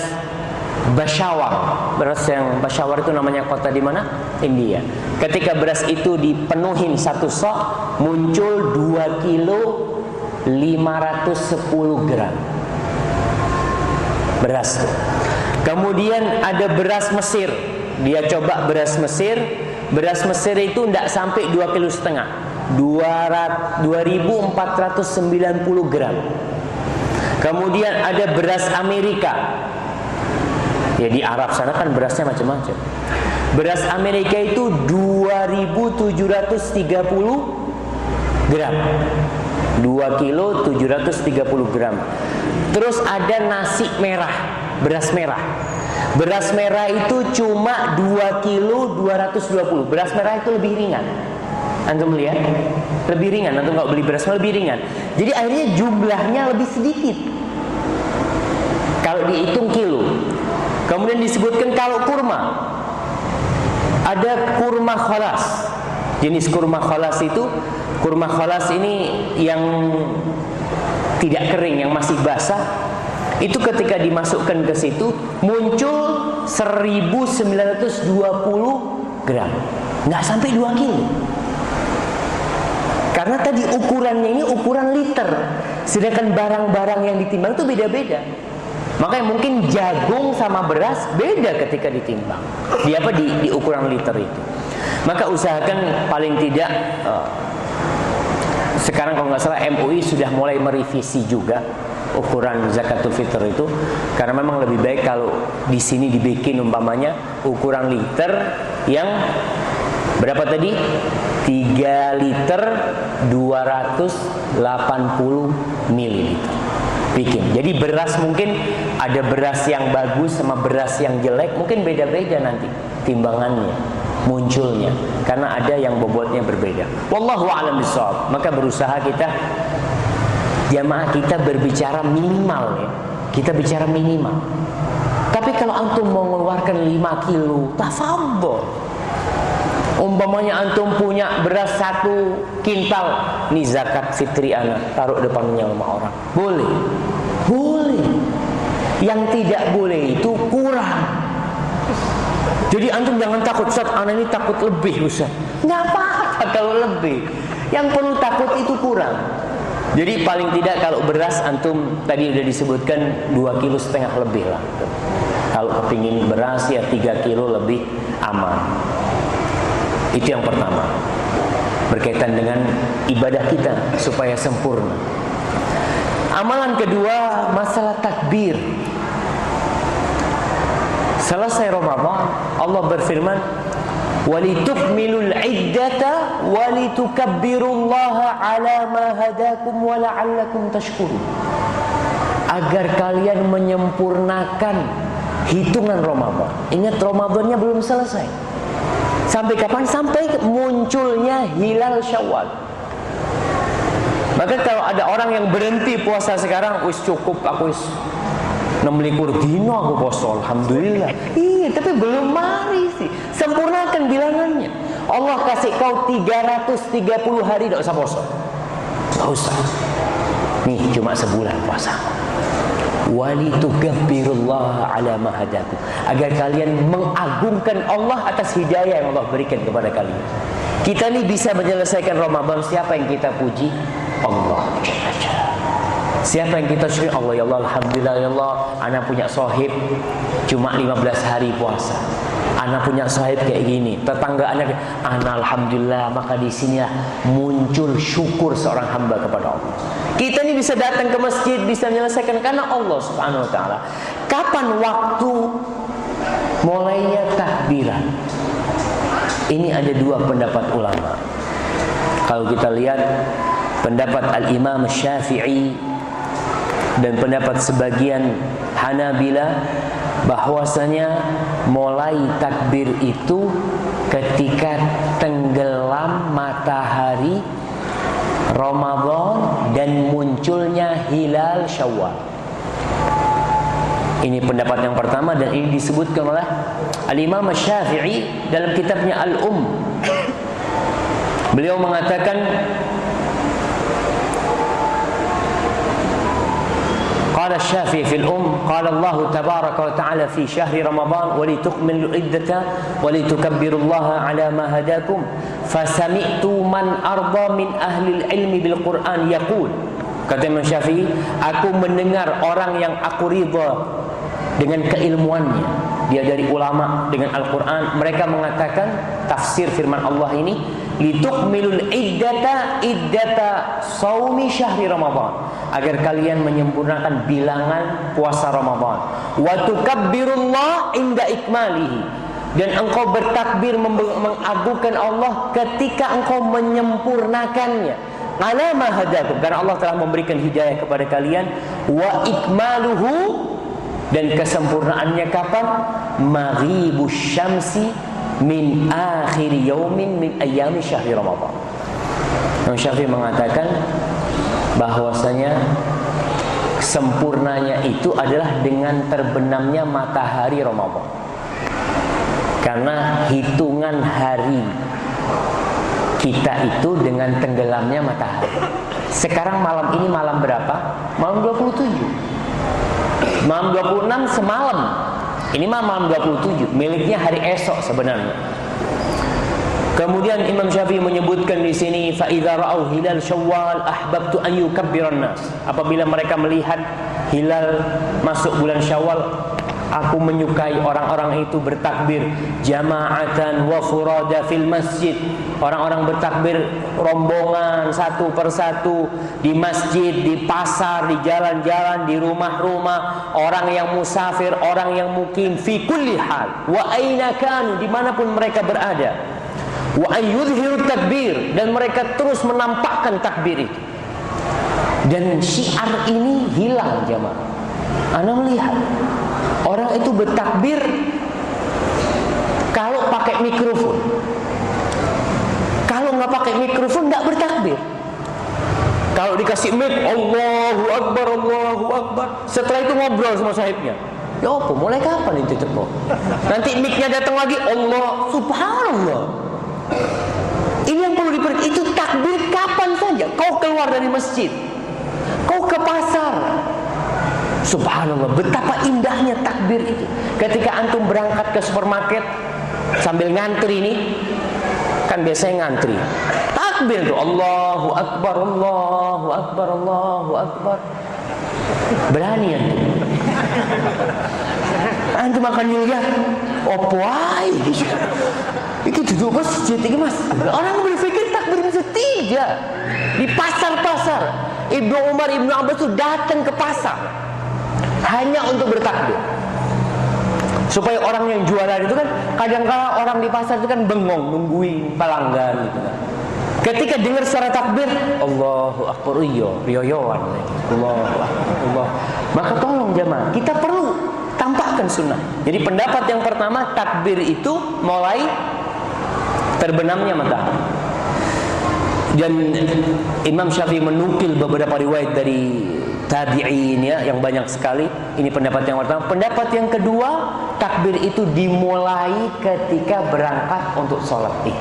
Peshawar. Beras yang Peshawar itu namanya kota di mana? India. Ketika beras itu dipenuhin 1 sok, muncul 2 kilo 510 gram beras. Kemudian ada beras Mesir. Dia coba beras Mesir. Beras Mesir itu tidak sampai 2,5 kilo, 2.490 gram. Kemudian ada beras Amerika. Ya di Arab sana kan berasnya macam-macam. Beras Amerika itu 2.730 gram. 2 kilo 730 gram. Terus ada nasi merah, beras merah. Beras merah itu cuma 2 kilo 220. Beras merah itu lebih ringan. Antum lihat? Lebih ringan. Antum kalau beli beras merah lebih ringan. Jadi akhirnya jumlahnya lebih sedikit kalau dihitung kilo. Kemudian disebutkan kalau kurma, ada kurma kholas. Jenis kurma kholas itu, kurma kholas ini yang tidak kering, yang masih basah. Itu ketika dimasukkan ke situ muncul 1920 gram. nggak sampai 2 kilo. Karena tadi ukurannya ini ukuran liter, sedangkan barang-barang yang ditimbang itu beda-beda. Makanya mungkin jagung sama beras beda ketika ditimbang. Di ukuran liter itu. Maka usahakan paling tidak sekarang kalau nggak salah MUI sudah mulai merevisi juga ukuran zakatul fitr itu, karena memang lebih baik kalau di sini dibikin umpamanya ukuran liter yang berapa tadi? 3 liter 280 mililiter bikin. Jadi beras mungkin ada beras yang bagus sama beras yang jelek, mungkin beda-beda nanti timbangannya munculnya, karena ada yang bobotnya berbeda. Wallahu a'lam bishawab. Maka berusaha kita, jamaah kita berbicara minimal ya. Kita bicara minimal. Tapi kalau antum mau mengeluarkan 5 kilo, tafadhol. Umpamanya antum punya beras 1 kintal, nih zakat fitri anak, taruh depannya sama orang. Boleh. Boleh. Yang tidak boleh itu kurang. Jadi antum jangan takut, Ustaz, anak ini takut lebih, Ustaz. Nggak apa-apa kalau lebih. Yang perlu takut itu kurang. Jadi paling tidak kalau beras antum tadi udah disebutkan 2,5 kilo lebih lah. Kalau kepingin beras ya 3 kilo lebih aman. Itu yang pertama, berkaitan dengan ibadah kita supaya sempurna. Amalan kedua, masalah takbir. Selesai Ramadan, Allah berfirman, "Walitukmilul iddata walitukabbirullaha 'ala ma hadakum wa la'allakum tashkurun." Agar kalian menyempurnakan hitungan Ramadan. Ingat, Ramadannya belum selesai. Sampai kapan? Sampai munculnya hilal Syawal. Maka kalau ada orang yang berhenti puasa sekarang, wis cukup, aku wis 26 dino aku puasa, alhamdulillah. Iya, tapi belum mari sih. Sempurnakan bilangannya. Allah kasih kau 330 hari tidak usah puasa. Tidak usah. Nih cuma sebulan puasa. Walitukabbirullaha 'ala ma hadakum. Agar kalian mengagungkan Allah atas hidayah yang Allah berikan kepada kalian. Kita nih bisa menyelesaikan Ramadan, siapa yang kita puji? Allah. Siapa yang kita syukur? Allah. Ya Allah, alhamdulillah ya Allah, anak punya sahib cuma 15 hari puasa. Anak punya sahib kayak gini. Tetangga anak alhamdulillah. Maka di sinilah muncul syukur seorang hamba kepada Allah. Kita ini bisa datang ke masjid, bisa menyelesaikan karena Allah Subhanahu wa taala. Kapan waktu mulainya takbiran? Ini ada 2 pendapat ulama. Kalau kita lihat pendapat Al-Imam Syafi'i dan pendapat sebagian Hanabila, bahwasanya mulai takbir itu ketika tenggelam matahari Ramadan dan munculnya hilal Syawal. Ini pendapat yang pertama dan ini disebutkan oleh Al-Imam Syafi'i dalam kitabnya Al-Um. Beliau mengatakan, qala Syafi'i fil qala Allah tabaraka wa ta'ala fi syahri Ramadan walitukmilu iddata walitukabbirullaha 'ala ma hadakum fasami'tu man arda min ahli ilmi bil Qur'an yaqul. Kata Imam Syafi'i, aku mendengar orang yang aku ridha dengan keilmuannya, dia dari ulama dengan Al-Quran, mereka mengatakan tafsir firman Allah ini, litukmilul iddata saumi syahri Ramadan, agar kalian menyempurnakan bilangan puasa Ramadan, wa tukabbirullah inda ikmalihi, dan engkau bertakbir mengagungkan Allah ketika engkau menyempurnakannya, ala ma hadakum, karena Allah telah memberikan hidayah kepada kalian, wa ikmaluhu, dan kesempurnaannya kapan? Maghibus syamsi min akhir yaumin min ayyami syahri Ramadan. Imam Syafi'i mengatakan bahwasanya sempurnanya itu adalah dengan terbenamnya matahari Ramadan. Karena hitungan hari kita itu dengan tenggelamnya matahari. Sekarang malam ini malam berapa? Malam 27. Malam 26 semalam. Ini malam 27, miliknya hari esok sebenarnya. Kemudian Imam Syafi'i menyebutkan di sini, fa idza ra'au hilal Syawal ahbabtu an yukabbiran nas. Apabila mereka melihat hilal masuk bulan Syawal, aku menyukai orang-orang itu bertakbir jama'atan wa furada fil masjid. Orang-orang bertakbir rombongan satu persatu di masjid, di pasar, di jalan-jalan, di rumah-rumah, orang yang musafir, orang yang mukim, fi kulli hal wa aina kanu, dimanapun mereka berada. Wa ayyudhiru takbir, dan mereka terus menampakkan takbir itu. Dan syiar ini hilang jamaah. Anda melihat orang itu bertakbir kalau pakai mikrofon. Kalau nggak pakai mikrofon nggak bertakbir. Kalau dikasih mic, Allahu Akbar, Allahu Akbar. Setelah itu ngobrol sama sahibnya. Ya apa? Mulai kapan itu teko? Nanti mic-nya datang lagi, Allah, subhanallah. Ini yang perlu diperhatikan. Itu takbir kapan saja. Kau keluar dari masjid, kau ke pasar. Subhanallah, betapa indahnya takbir itu. Ketika antum berangkat ke supermarket sambil ngantri ini, kan biasanya ngantri. Takbir tuh, Allahu Akbar, Allahu Akbar, Allahu Akbar. Berani antum. Antum makan juga. Opo ae. Iki duduk masjid iki Mas. Orang berpikir takbir masjid, tidak. Di pasar-pasar Ibnu Umar, Ibnu Abbas itu datang ke pasar hanya untuk bertakbir. Supaya orang yang jualan itu kan, kadang-kala orang di pasar itu kan bengong nungguin pelanggan gitu kan. Ketika dengar suara takbir, Allahu Akbar, riyoyoan Allahu Akbar, Allah. Maka tolong jemaah, kita perlu tampakkan sunnah. Jadi pendapat yang pertama, takbir itu mulai terbenamnya matahari. Dan Imam Syafi'i menukil beberapa riwayat dari tabi'in ya, yang banyak sekali. Ini pendapat yang pertama. Pendapat yang kedua, takbir itu dimulai ketika berangkat untuk sholat id.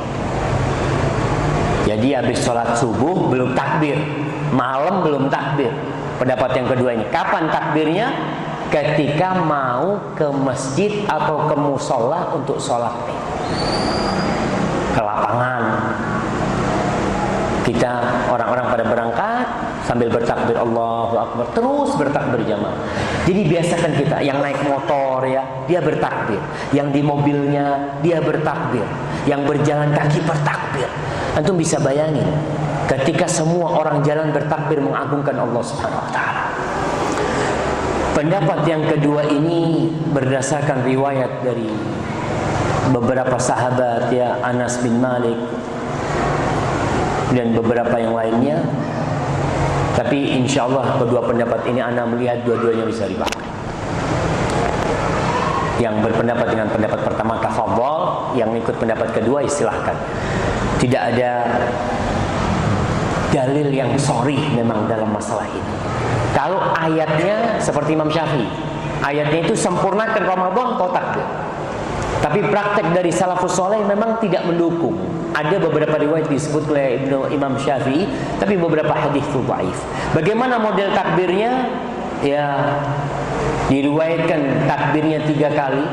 Jadi habis sholat subuh belum takbir, malam belum takbir. Pendapat yang kedua ini, kapan takbirnya? Ketika mau ke masjid atau ke musola untuk sholat id, ke lapangan. Kita orang-orang pada berangkat sambil bertakbir Allahu Akbar, terus bertakbir jamaah. Jadi biasakan kita, yang naik motor ya, dia bertakbir, yang di mobilnya dia bertakbir, yang berjalan kaki bertakbir. Antum bisa bayangin ketika semua orang jalan bertakbir mengagungkan Allah Subhanahu wa taala. Pendapat yang kedua ini berdasarkan riwayat dari beberapa sahabat ya, Anas bin Malik dan beberapa yang lainnya. Tapi insya Allah kedua pendapat ini Anda melihat dua-duanya bisa dipakai. Yang berpendapat dengan pendapat pertama tafadhol, yang ikut pendapat kedua istilahkan. Tidak ada dalil yang sharih memang dalam masalah ini. Kalau ayatnya seperti Imam Syafi'i, ayatnya itu sempurnakan Ramadan kau takbir. Tapi praktek dari salafus soleh memang tidak mendukung. Ada beberapa riwayat disebut oleh Imam Syafi'i, tapi beberapa hadis itu dhaif. Bagaimana model takbirnya? Ya, diriwayatkan takbirnya 3 kali.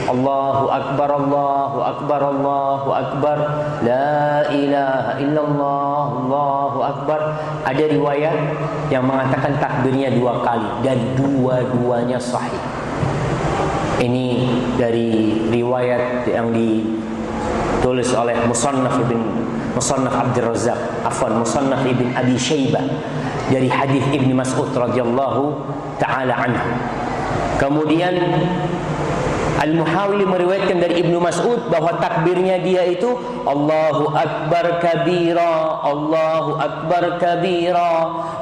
Allahu Akbar, Allahu Akbar, Allahu Akbar, La ilaha illallah, Allahu Akbar. Ada riwayat yang mengatakan takbirnya 2 kali, dan dua-duanya sahih. Ini dari riwayat yang ditulis oleh Musannaf Abdul Razzaq, Musannaf Ibn Abi Syaibah, dari hadis Ibnu Mas'ud radhiyallahu taala anhu. Kemudian Al-Muhawili meriwayatkan dari Ibnu Mas'ud bahwa takbirnya dia itu Allahu Akbar kabira, Allahu Akbar kabira,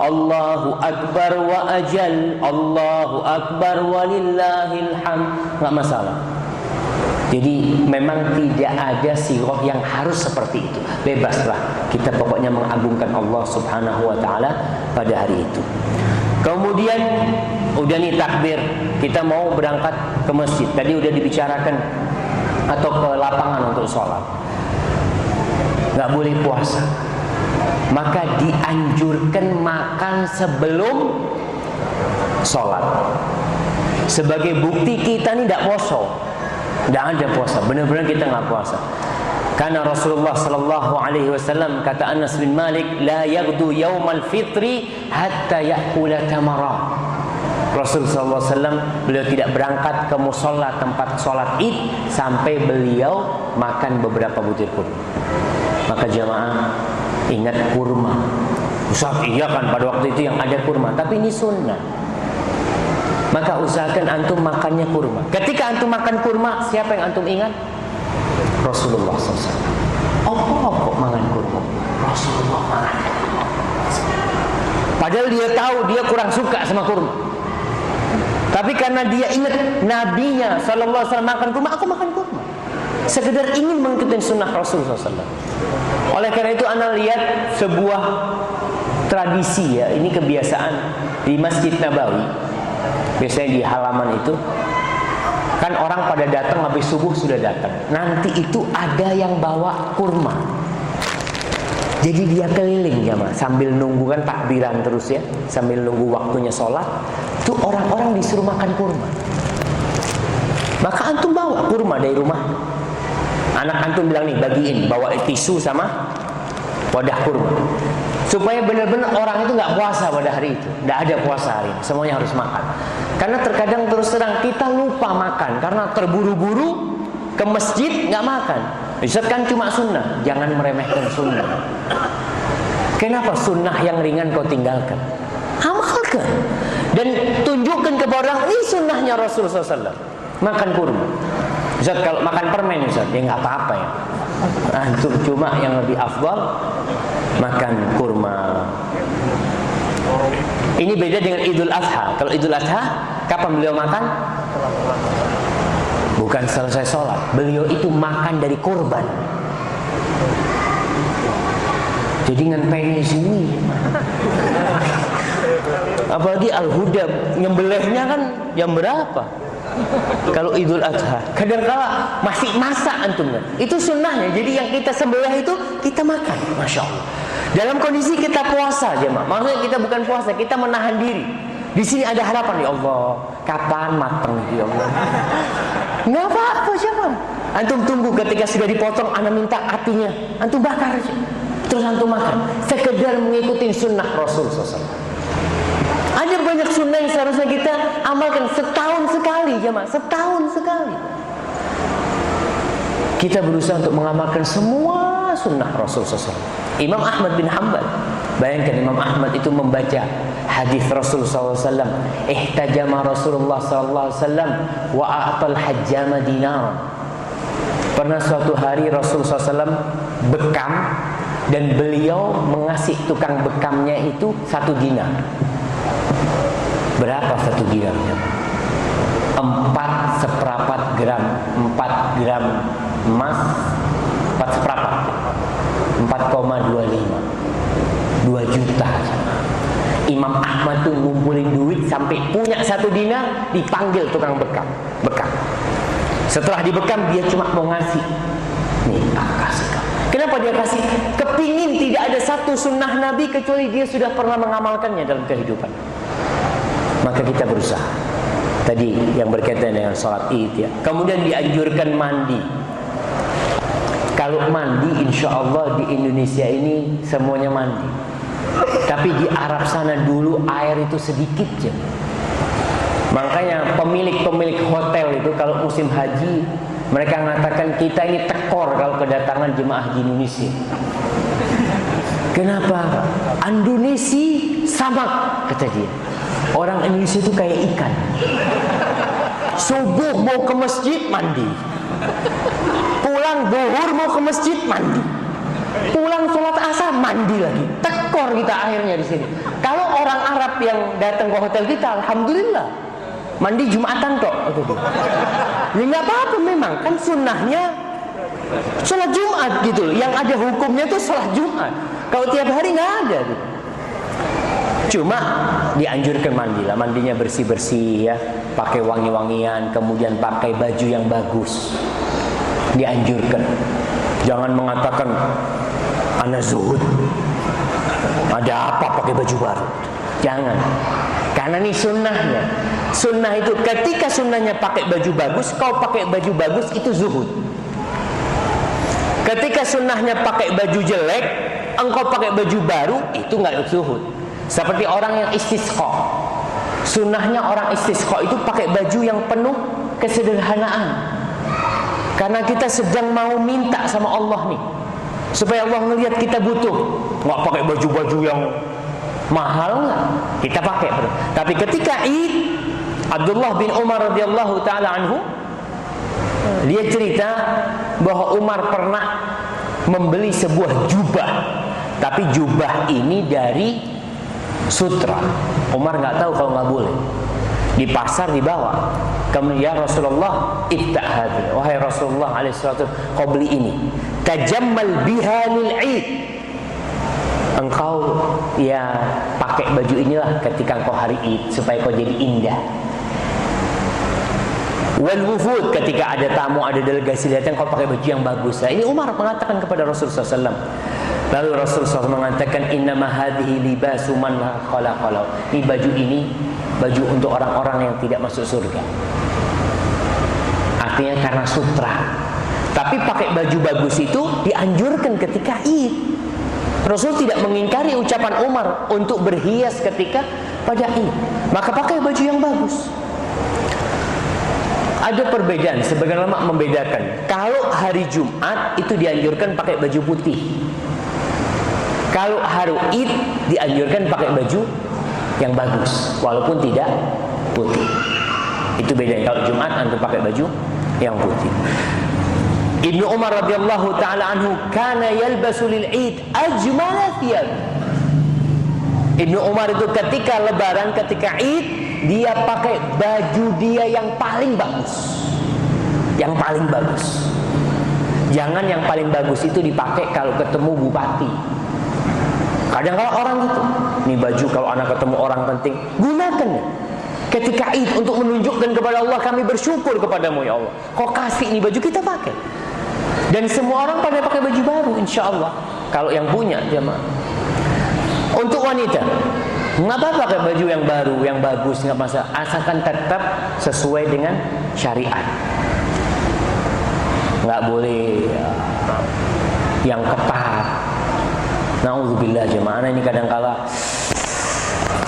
Allahu Akbar wa ajal, Allahu Akbar walillahil hamd. Enggak masalah. Jadi memang tidak ada sirah yang harus seperti itu. Bebaslah, kita pokoknya mengagungkan Allah Subhanahu wa taala pada hari itu. Kemudian udah nih takbir, kita mau berangkat ke masjid. Tadi udah dibicarakan, atau ke lapangan untuk sholat. Gak boleh puasa. Maka dianjurkan makan sebelum sholat. Sebagai bukti kita nih tidak poso, tidak ada puasa. Benar-benar kita nggak puasa. Karena Rasulullah sallallahu alaihi wasallam, kata Anas bin Malik, la yaghdu yaumal fitri hatta ya'kula tamara. Rasul sallallahu alaihi wasallam, beliau tidak berangkat ke musalla tempat sholat Id sampai beliau makan beberapa butir kurma. Maka jamaah ingat kurma. Ustaz, iya kan pada waktu itu yang ada kurma, tapi ini sunnah. Maka usahakan antum makannya kurma. Ketika antum makan kurma, siapa yang antum ingat? Rasulullah SAW. Kok mangan kurma? Rasulullah mangan kurma. Padahal dia tahu dia kurang suka sama kurma. Tapi karena dia ingat nabinya sallallahu alaihi wasallam makan kurma, aku makan kurma. Sekedar ingin mengikuti sunnah Rasulullah SAW. Oleh karena itu ana lihat sebuah tradisi ya, ini kebiasaan di Masjid Nabawi. Biasanya di halaman itu kan orang pada datang habis subuh sudah datang. Nanti itu ada yang bawa kurma. Jadi dia keliling ya mas, sambil nunggu kan takbiran terus ya, sambil nunggu waktunya sholat. Itu orang-orang disuruh makan kurma. Maka antum bawa kurma dari rumah. Anak antum bilang nih, bagiin, bawa tisu sama wadah kurma. Supaya benar-benar orang itu nggak puasa pada hari itu, nggak ada puasa hari ini, semuanya harus makan. Karena terkadang terus terang kita lupa makan karena terburu-buru ke masjid nggak makan. Ustaz kan cuma sunnah, jangan meremehkan sunnah. Kenapa sunnah yang ringan kau tinggalkan? Amalkan dan tunjukkan kepada orang ini sunnahnya Rasulullah SAW. Makan kurma. Ustaz kalau makan permen Ustaz, ya nggak apa-apa ya. Antum cuma yang lebih afdal makan kurma. Ini beda dengan Idul Adha. Kalau Idul Adha, kapan beliau makan? Bukan selesai sholat. Beliau itu makan dari kurban. Jadi ngenpengi sini. Apalagi Al-Huda nyembelihnya kan jam berapa? Kalau Idul Adha, kadang-kala masih masak antum kan? Itu sunnahnya. Jadi yang kita sembelih itu kita makan, masya Allah. Dalam kondisi kita puasa, jemaah. Maksudnya kita bukan puasa, kita menahan diri. Di sini ada harapan, ya Allah. Kapan matang, ya Allah? Nggak apa-apa, siapa? Antum tunggu ketika sudah dipotong, ana minta hatinya, antum bakar aja. Terus antum makan. Sekedar mengikuti sunnah Rasul SAW. Ada banyak sunnah yang seharusnya kita amalkan setahun sekali, jemaah, setahun sekali. Kita berusaha untuk mengamalkan semua sunnah Rasul SAW. Imam Ahmad bin Hanbal, bayangkan Imam Ahmad itu membaca hadis Rasul SAW. Ihtajama Rasulullah SAW wa a'tal hajjama dinar. Pernah suatu hari Rasul SAW bekam dan beliau mengasih tukang bekamnya itu 1 dinar. Berapa 1 dinarnya? 4 seperempat gram, 4 gram emas, 4 seperempat, 4,25, 2 juta. Imam Ahmad tuh ngumpulin duit sampai punya 1 dinar, dipanggil tukang bekam. Setelah dibekam dia cuma mau ngasih. Nih, aku kasih kamu. Kenapa dia kasih? Kepingin tidak ada satu sunnah Nabi kecuali dia sudah pernah mengamalkannya dalam kehidupan. Maka kita berusaha. Tadi yang berkaitan dengan sholat Id ya. Kemudian dianjurkan mandi. Kalau mandi, insya Allah di Indonesia ini semuanya mandi. Tapi di Arab sana dulu air itu sedikit aja. Makanya pemilik hotel itu kalau musim haji, mereka mengatakan kita ini tekor kalau kedatangan jemaah di Indonesia. Kenapa? Indonesia sama, kata dia. Orang Indonesia itu kayak ikan. Subuh mau ke masjid mandi, pulang zuhur mau ke masjid mandi, pulang sholat asar mandi lagi. Tekor kita akhirnya di sini. Kalau orang Arab yang datang ke hotel kita, alhamdulillah mandi Jumatan kok. Ya nggak apa-apa, memang kan sunnahnya sholat Jumat gitu loh. Yang ada hukumnya tuh sholat Jumat. Kalau tiap hari nggak ada gitu. Cuma dianjurkan mandilah, mandinya bersih-bersih ya, pakai wangi-wangian, kemudian pakai baju yang bagus. Dianjurkan. Jangan mengatakan ana zuhud. Ada apa pakai baju baru? Jangan. Karena ini sunnahnya. Sunnah itu ketika sunnahnya pakai baju bagus, kau pakai baju bagus itu zuhud. Ketika sunnahnya pakai baju jelek, engkau pakai baju baru, itu nggak zuhud. Seperti orang yang istisqa. Sunnahnya orang istisqa itu pakai baju yang penuh kesederhanaan. Karena kita sedang mau minta sama Allah nih, supaya Allah ngelihat kita butuh. Nggak pakai baju-baju yang mahal, nggak kita pakai. Tapi ketika Id, Abdullah bin Umar radhiyallahu taala anhu, dia cerita bahwa Umar pernah membeli sebuah jubah, tapi jubah ini dari sutra. Umar nggak tahu kalau nggak boleh. Di pasar dibawa. Kemudian Rasulullah ittahad, wahai Rasulullah alaihi salatu, kau beli ini. Tajammal biha lil Id. Engkau ya pakai baju inilah ketika engkau hari Id supaya kau jadi indah. Wal wufud, ketika ada tamu, ada delegasi datang, kau pakai baju yang bagus. Nah, ini Umar mengatakan kepada Rasulullah SAW. Lalu Rasulullah SAW mengatakan, innama hadhihi libasu man khalaqalahu. Ini baju ini baju untuk orang-orang yang tidak masuk surga. Artinya karena sutra. Tapi pakai baju bagus itu dianjurkan ketika Id. Rasul tidak mengingkari ucapan Umar untuk berhias ketika pada Id. Maka pakai baju yang bagus. Ada perbedaan, sebagian ulama membedakan. Kalau hari Jumat itu dianjurkan pakai baju putih. Kalau hari Id dianjurkan pakai baju yang bagus, walaupun tidak putih. Itu beda. Kalau Jumat antum pakai baju yang putih. Ibnu Umar radhiyallahu taala anhu kana yalbasu lil Id ajmala thiyab. Ibnu Umar itu ketika lebaran, ketika Id, dia pakai baju dia yang paling bagus. Yang paling bagus. Jangan yang paling bagus itu dipakai kalau ketemu bupati. Kadang kalau orang gitu, nih baju kalau anak ketemu orang penting, gunakan ya. Ketika Id untuk menunjukkan kepada Allah, kami bersyukur kepadamu ya Allah. Kau kasih nih baju, kita pakai. Dan semua orang pada pakai baju baru, insya Allah. Kalau yang punya jemaah. Untuk wanita, nggak apa-apa pakai baju yang baru, yang bagus, nggak masalah, asalkan tetap sesuai dengan syariat. Nggak boleh yang ketat. Na'udzubillah jemaah, ini kadang-kala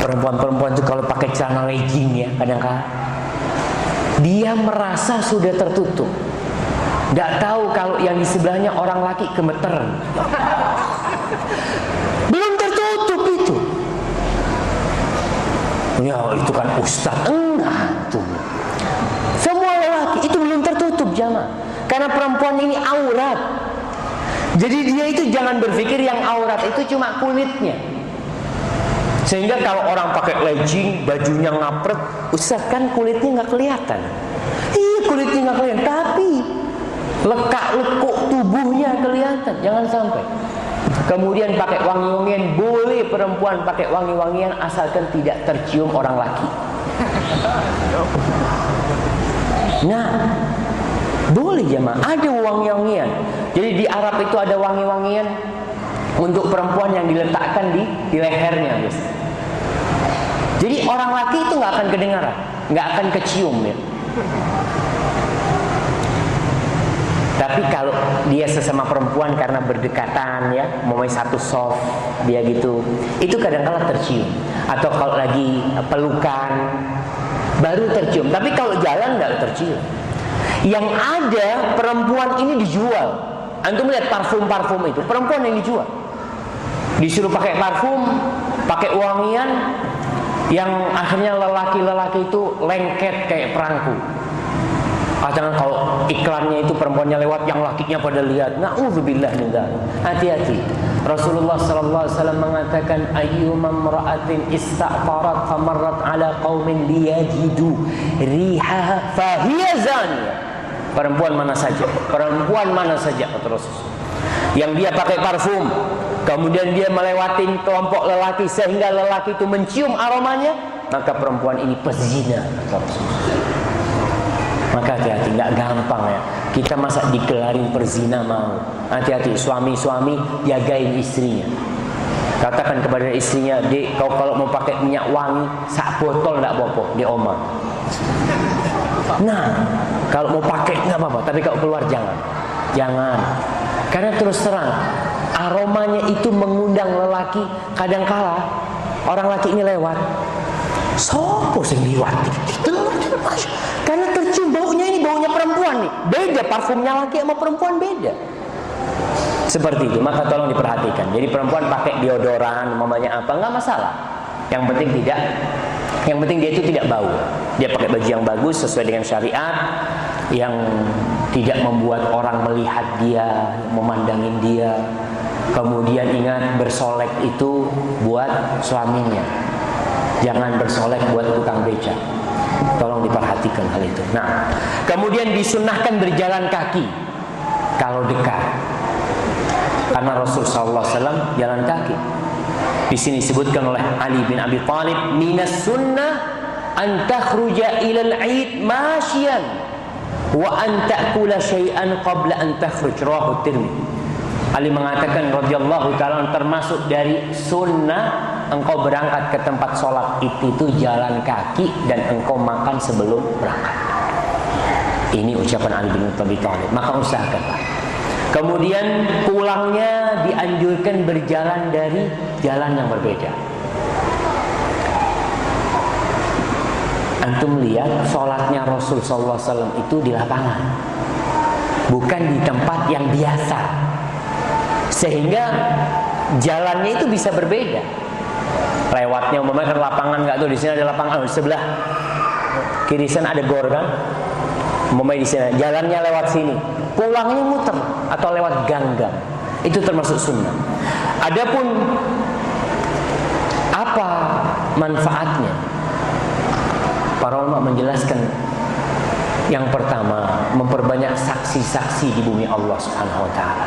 perempuan-perempuan itu kalau pakai celana legging ya, kadang-kala dia merasa sudah tertutup. Nggak tahu kalau yang di sebelahnya orang laki gemeteran. Belum tertutup itu. Ya itu kan ustadz. Enggak tuh. Semua lelaki itu belum tertutup jamaah. Karena perempuan ini aurat. Jadi dia itu jangan berpikir yang aurat itu cuma kulitnya. Sehingga kalau orang pakai legging, bajunya ngapret, ustadz kan kulitnya nggak kelihatan. Iya kulitnya nggak kelihatan, tapi lekak-lekuk tubuhnya kelihatan. Jangan sampai. Kemudian pakai wangi-wangian, boleh perempuan pakai wangi-wangian asalkan tidak tercium orang laki. Nah, boleh jemaah, ada wangi-wangian. Jadi di Arab itu ada wangi-wangian untuk perempuan yang diletakkan di lehernya biasanya. Jadi orang laki itu nggak akan kedengaran, nggak akan kecium ya. Tapi kalau dia sesama perempuan karena berdekatan ya, mau satu soft dia gitu, itu kadang-kala tercium. Atau kalau lagi pelukan baru tercium. Tapi kalau jalan nggak tercium. Yang ada perempuan ini dijual. Antum lihat parfum-parfum itu, perempuan yang dijual. Disuruh pakai parfum, pakai wangian, yang akhirnya lelaki-lelaki itu lengket kayak perangku. Kadang kalau iklannya itu perempuannya lewat, yang lakinya pada lihat. Na'udzubillah min dzalik. Hati-hati. Rasulullah sallallahu alaihi wasallam mengatakan ayyuma imra'atin ista'tarat famarrat ala qaumin liyajidu rihaha fahiya zaniyah. Perempuan mana saja kata Rasulullah, yang dia pakai parfum, kemudian dia melewatin kelompok lelaki sehingga lelaki itu mencium aromanya, maka perempuan ini pezina kata Rasulullah. Maka hati-hati, nggak gampang ya. Kita masa dikelarin perzina mau. Hati-hati, suami-suami jagain istrinya. Katakan kepada istrinya, "Dek, kau kalau mau pakai minyak wangi, sak botol nggak apa-apa, di oma." Nah, kalau mau pakai nggak apa-apa, tapi kalau keluar jangan. Karena terus terang, aromanya itu mengundang lelaki. Kadangkala orang laki ini lewat, sopo sing liwat? Karena tercium baunya, ini baunya perempuan nih. Beda parfumnya laki sama perempuan, beda. Seperti itu, maka tolong diperhatikan. Jadi perempuan pakai deodoran, mamanya apa, nggak masalah. Yang penting dia itu tidak bau. Dia pakai baju yang bagus sesuai dengan syariat, yang tidak membuat orang melihat dia, memandangin dia. Kemudian ingat, bersolek itu buat suaminya, jangan bersolek buat tukang beca. Tolong diperhatikan hal itu. Nah, kemudian disunnahkan berjalan kaki kalau dekat, karena Rasulullah SAW jalan kaki. Di sini disebutkan oleh Ali bin Abi Thalib, minas sunnah an takhruja ilal 'id masyian wa an ta'kula syai'an qabla an takhruj, rawahu Tirmidzi. Ali mengatakan radhiyallahu ta'ala, termasuk dari sunnah engkau berangkat ke tempat sholat itu jalan kaki dan engkau makan sebelum berangkat. Ini ucapan Ali bin Abi Thalib. Maka usahakanlah. Kemudian pulangnya dianjurkan berjalan dari jalan yang berbeda. Antum lihat sholatnya Rasul sallallahu alaihi wasallam itu di lapangan, bukan di tempat yang biasa, sehingga jalannya itu bisa berbeda. Lewatnya umpamanya kan lapangan, nggak tuh di sini ada lapangan, di sebelah kiri sana ada gor kan, umpamanya di sini jalannya lewat sini, pulangnya muter atau lewat gang-gang, itu termasuk sunnah. Adapun apa manfaatnya, para ulama menjelaskan, yang pertama memperbanyak saksi-saksi di bumi Allah Subhanahu wa taala.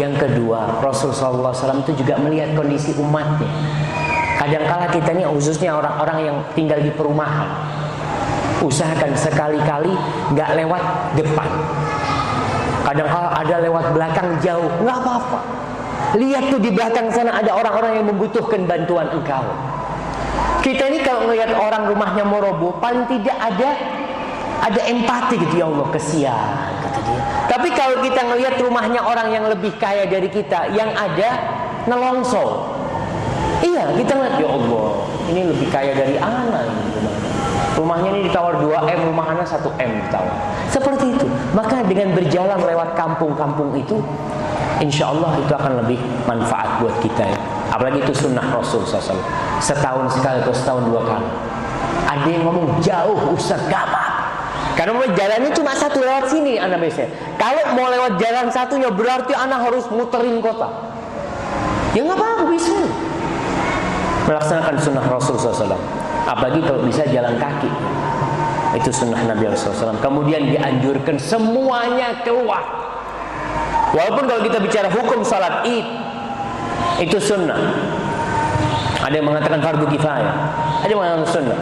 Yang kedua, Rasulullah SAW itu juga melihat kondisi umatnya. Kadangkala kita ini, khususnya orang-orang yang tinggal di perumahan, usahakan sekali-kali nggak lewat depan. Kadangkala ada lewat belakang jauh, nggak apa-apa. Lihat tuh di belakang sana ada orang-orang yang membutuhkan bantuan engkau. Kita ini kalau melihat orang rumahnya mau roboh, paling tidak ada empati gitu, ya Allah kesian kata dia. Tapi kalau kita melihat rumahnya orang yang lebih kaya dari kita, yang ada nelongso, iya kita ngeliat, ya Allah ini lebih kaya dari anak ini. Rumahnya ini ditawar 2M, rumah anak 1M ditawar. Seperti itu. Maka dengan berjalan lewat kampung-kampung itu, insya Allah itu akan lebih manfaat buat kita ya. Apalagi itu sunnah Rasul SAW. Setahun sekali atau setahun 2 kali. Ada yang ngomong jauh Ustaz, gak apa. Karena mau jalannya cuma satu lewat sini anak biasanya. Kalau mau lewat jalan satunya berarti anak harus muterin kota. Ya nggak apa-apa, bisa melaksanakan sunnah Rasul SAW. Apalagi kalau bisa jalan kaki, itu sunnah Nabi SAW. Kemudian dianjurkan semuanya keluar. Walaupun kalau kita bicara hukum salat Id, itu sunnah. Ada yang mengatakan fardu kifayah, ada yang mengatakan sunnah.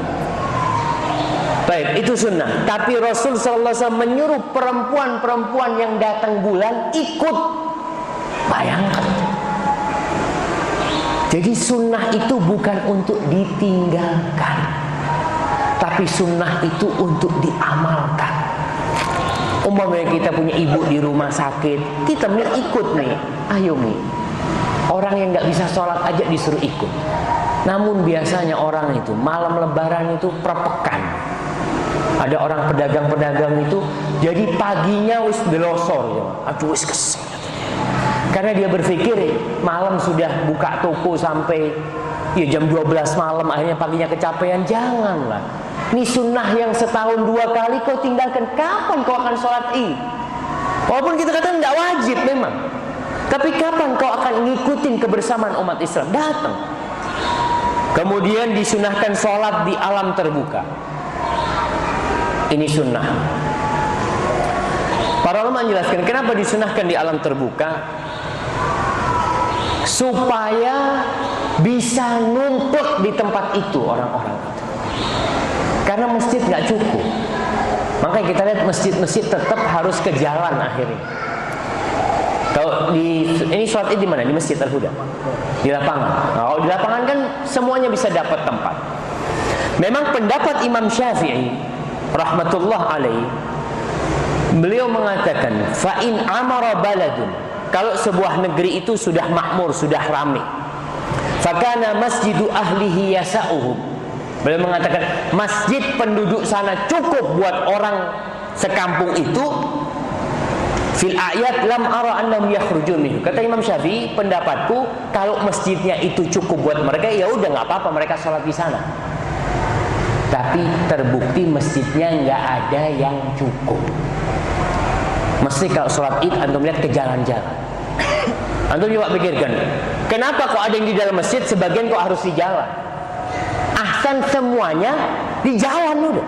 Baik, itu sunnah. Tapi Rasul SAW menyuruh perempuan-perempuan yang datang bulan ikut. Bayangkan. Jadi sunnah itu bukan untuk ditinggalkan, tapi sunnah itu untuk diamalkan. Umpamanya kita punya ibu di rumah sakit, kita ikut nih, ayo nih. Orang yang nggak bisa sholat aja disuruh ikut. Namun biasanya orang itu malam lebaran itu perpekan. Ada orang pedagang-pedagang itu jadi paginya wis delosor ya. Aduh wis kesel. Karena dia berpikir malam sudah buka toko sampai ya jam 12 malam, akhirnya paginya kecapean. Janganlah. Ini sunnah yang setahun 2 kali kau tinggalkan. Kapan kau akan sholat Id? Walaupun kita katakan tidak wajib memang, tapi kapan kau akan ngikutin kebersamaan umat Islam? Datang. Kemudian disunahkan sholat di alam terbuka. Ini sunnah. Para ulama menjelaskan kenapa disunahkan di alam terbuka, supaya bisa numpuk di tempat itu orang-orang itu. Karena masjid nggak cukup. Makanya kita lihat masjid-masjid tetap harus ke jalan akhirnya. Kalau ini sholat Id di mana? Di Masjid Al-Huda, di lapangan. Nah, kalau di lapangan kan semuanya bisa dapat tempat. Memang pendapat Imam Syafi'i rahmatullah alaih, beliau mengatakan fa in amara baladun kalau sebuah negeri itu sudah makmur, sudah ramai. Fakana masjidu ahlihi yasa'uhum. Beliau mengatakan masjid penduduk sana cukup buat orang sekampung itu. Fil ayat lam ara annahum yakhrujun minhu. Kata Imam Syafi'i, pendapatku kalau masjidnya itu cukup buat mereka, ya udah nggak apa-apa mereka sholat di sana. Tapi terbukti masjidnya nggak ada yang cukup. Mesti kalau sholat id antum lihat ke jalan-jalan. Antum coba pikirkan, kenapa kok ada yang di dalam masjid, sebagian kok harus di jalan? Ahsan semuanya di jalan udah.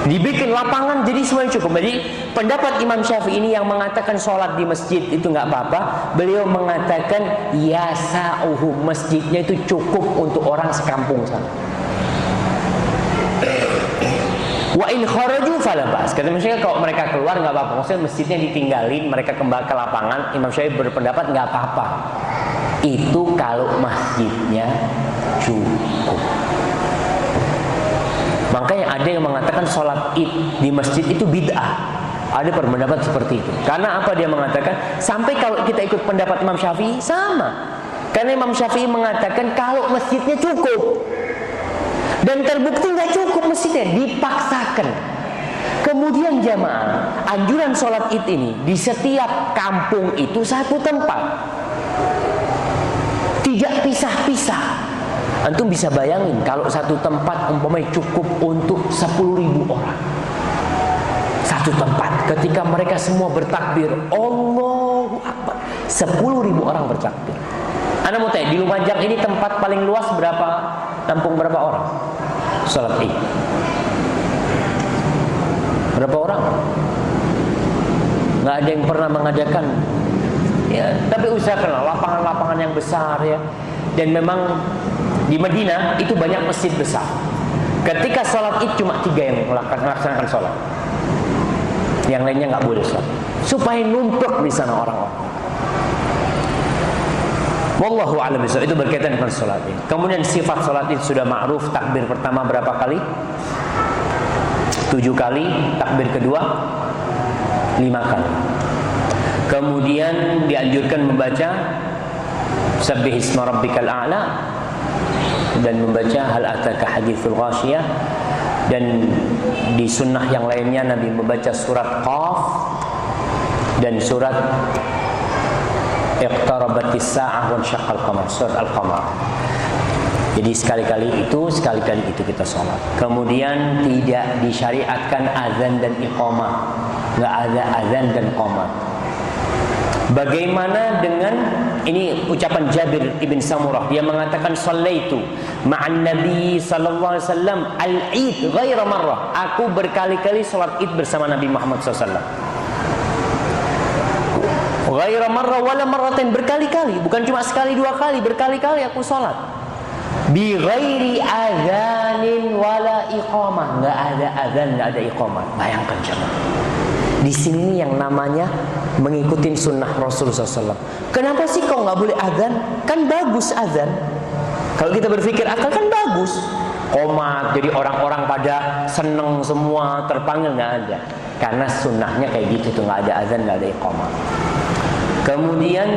Dibikin lapangan jadi semuanya cukup. Jadi pendapat Imam Syafi'i ini yang mengatakan sholat di masjid itu nggak apa-apa, beliau mengatakan yasa'uhu, masjidnya itu cukup untuk orang sekampung sana. Wa in kharaju fala ba'as. Kata maksudnya kalau mereka keluar nggak apa-apa. Maksudnya masjidnya ditinggalin, mereka kembali ke lapangan. Imam Syafi'i berpendapat nggak apa-apa. Itu kalau masjidnya cukup. Makanya ada yang mengatakan sholat id di masjid itu bid'ah. Ada berpendapat seperti itu. Karena apa dia mengatakan? Sampai kalau kita ikut pendapat Imam Syafi'i sama. Karena Imam Syafi'i mengatakan kalau masjidnya cukup. Dan terbukti nggak cukup masjidnya, dipaksakan. Kemudian jamaah, anjuran sholat id ini di setiap kampung itu satu tempat, tidak pisah-pisah. Antum bisa bayangin kalau satu tempat umpamanya cukup untuk 10.000 orang. Satu tempat, ketika mereka semua bertakbir, Allahu Akbar, 10.000 orang bertakbir. Anda mau tanya, di Lumajang ini tempat paling luas berapa? Tampung berapa orang? Salat id. Berapa orang? Nggak ada yang pernah mengadakan. Ya, tapi usahakanlah lapangan-lapangan yang besar ya. Dan memang di Madinah itu banyak masjid besar. Ketika sholat id cuma 3 yang melaksanakan sholat. Yang lainnya nggak boleh sholat. Supaya numpuk di sana orang-orang. Wallahu a'lam bishawab. Itu berkaitan dengan sholat id. Kemudian sifat sholat id sudah ma'ruf. Takbir pertama berapa kali? 7 kali. Takbir kedua 5 kali. Kemudian dianjurkan membaca Sabbihisma rabbikal a'la dan membaca hal ataka hadithul ghasyiyah. Dan di sunnah yang lainnya Nabi membaca surat Qaf dan surat Iqtarabatis sa'ah wa syaqqal qamar, surat Al-Qamar. Jadi sekali-kali itu kita sholat. Kemudian tidak disyariatkan azan dan iqamah. Enggak ada azan dan iqamah. Bagaimana dengan ini ucapan Jabir ibn Samurah, dia mengatakan shallaitu ma'an Nabi sallallahu alaihi wasallam al-id ghaira marrah. Aku berkali-kali sholat id bersama Nabi Muhammad sallallahu alaihi wasallam. Ghaira marrah wala marratain, berkali-kali, bukan cuma sekali 2 kali, berkali-kali aku sholat. Bi ghairi adzanin wala iqamah, enggak ada azan, enggak ada iqamah. Bayangkan jemaah. Di sini yang namanya mengikuti sunnah Rasulullah SAW. Kenapa sih kok nggak boleh azan? Kan bagus azan. Kalau kita berpikir akal kan bagus. Qomat, jadi orang-orang pada seneng semua, terpanggil, nggak ada. Karena sunnahnya kayak gitu tuh, nggak ada azan, nggak ada iqamah. Kemudian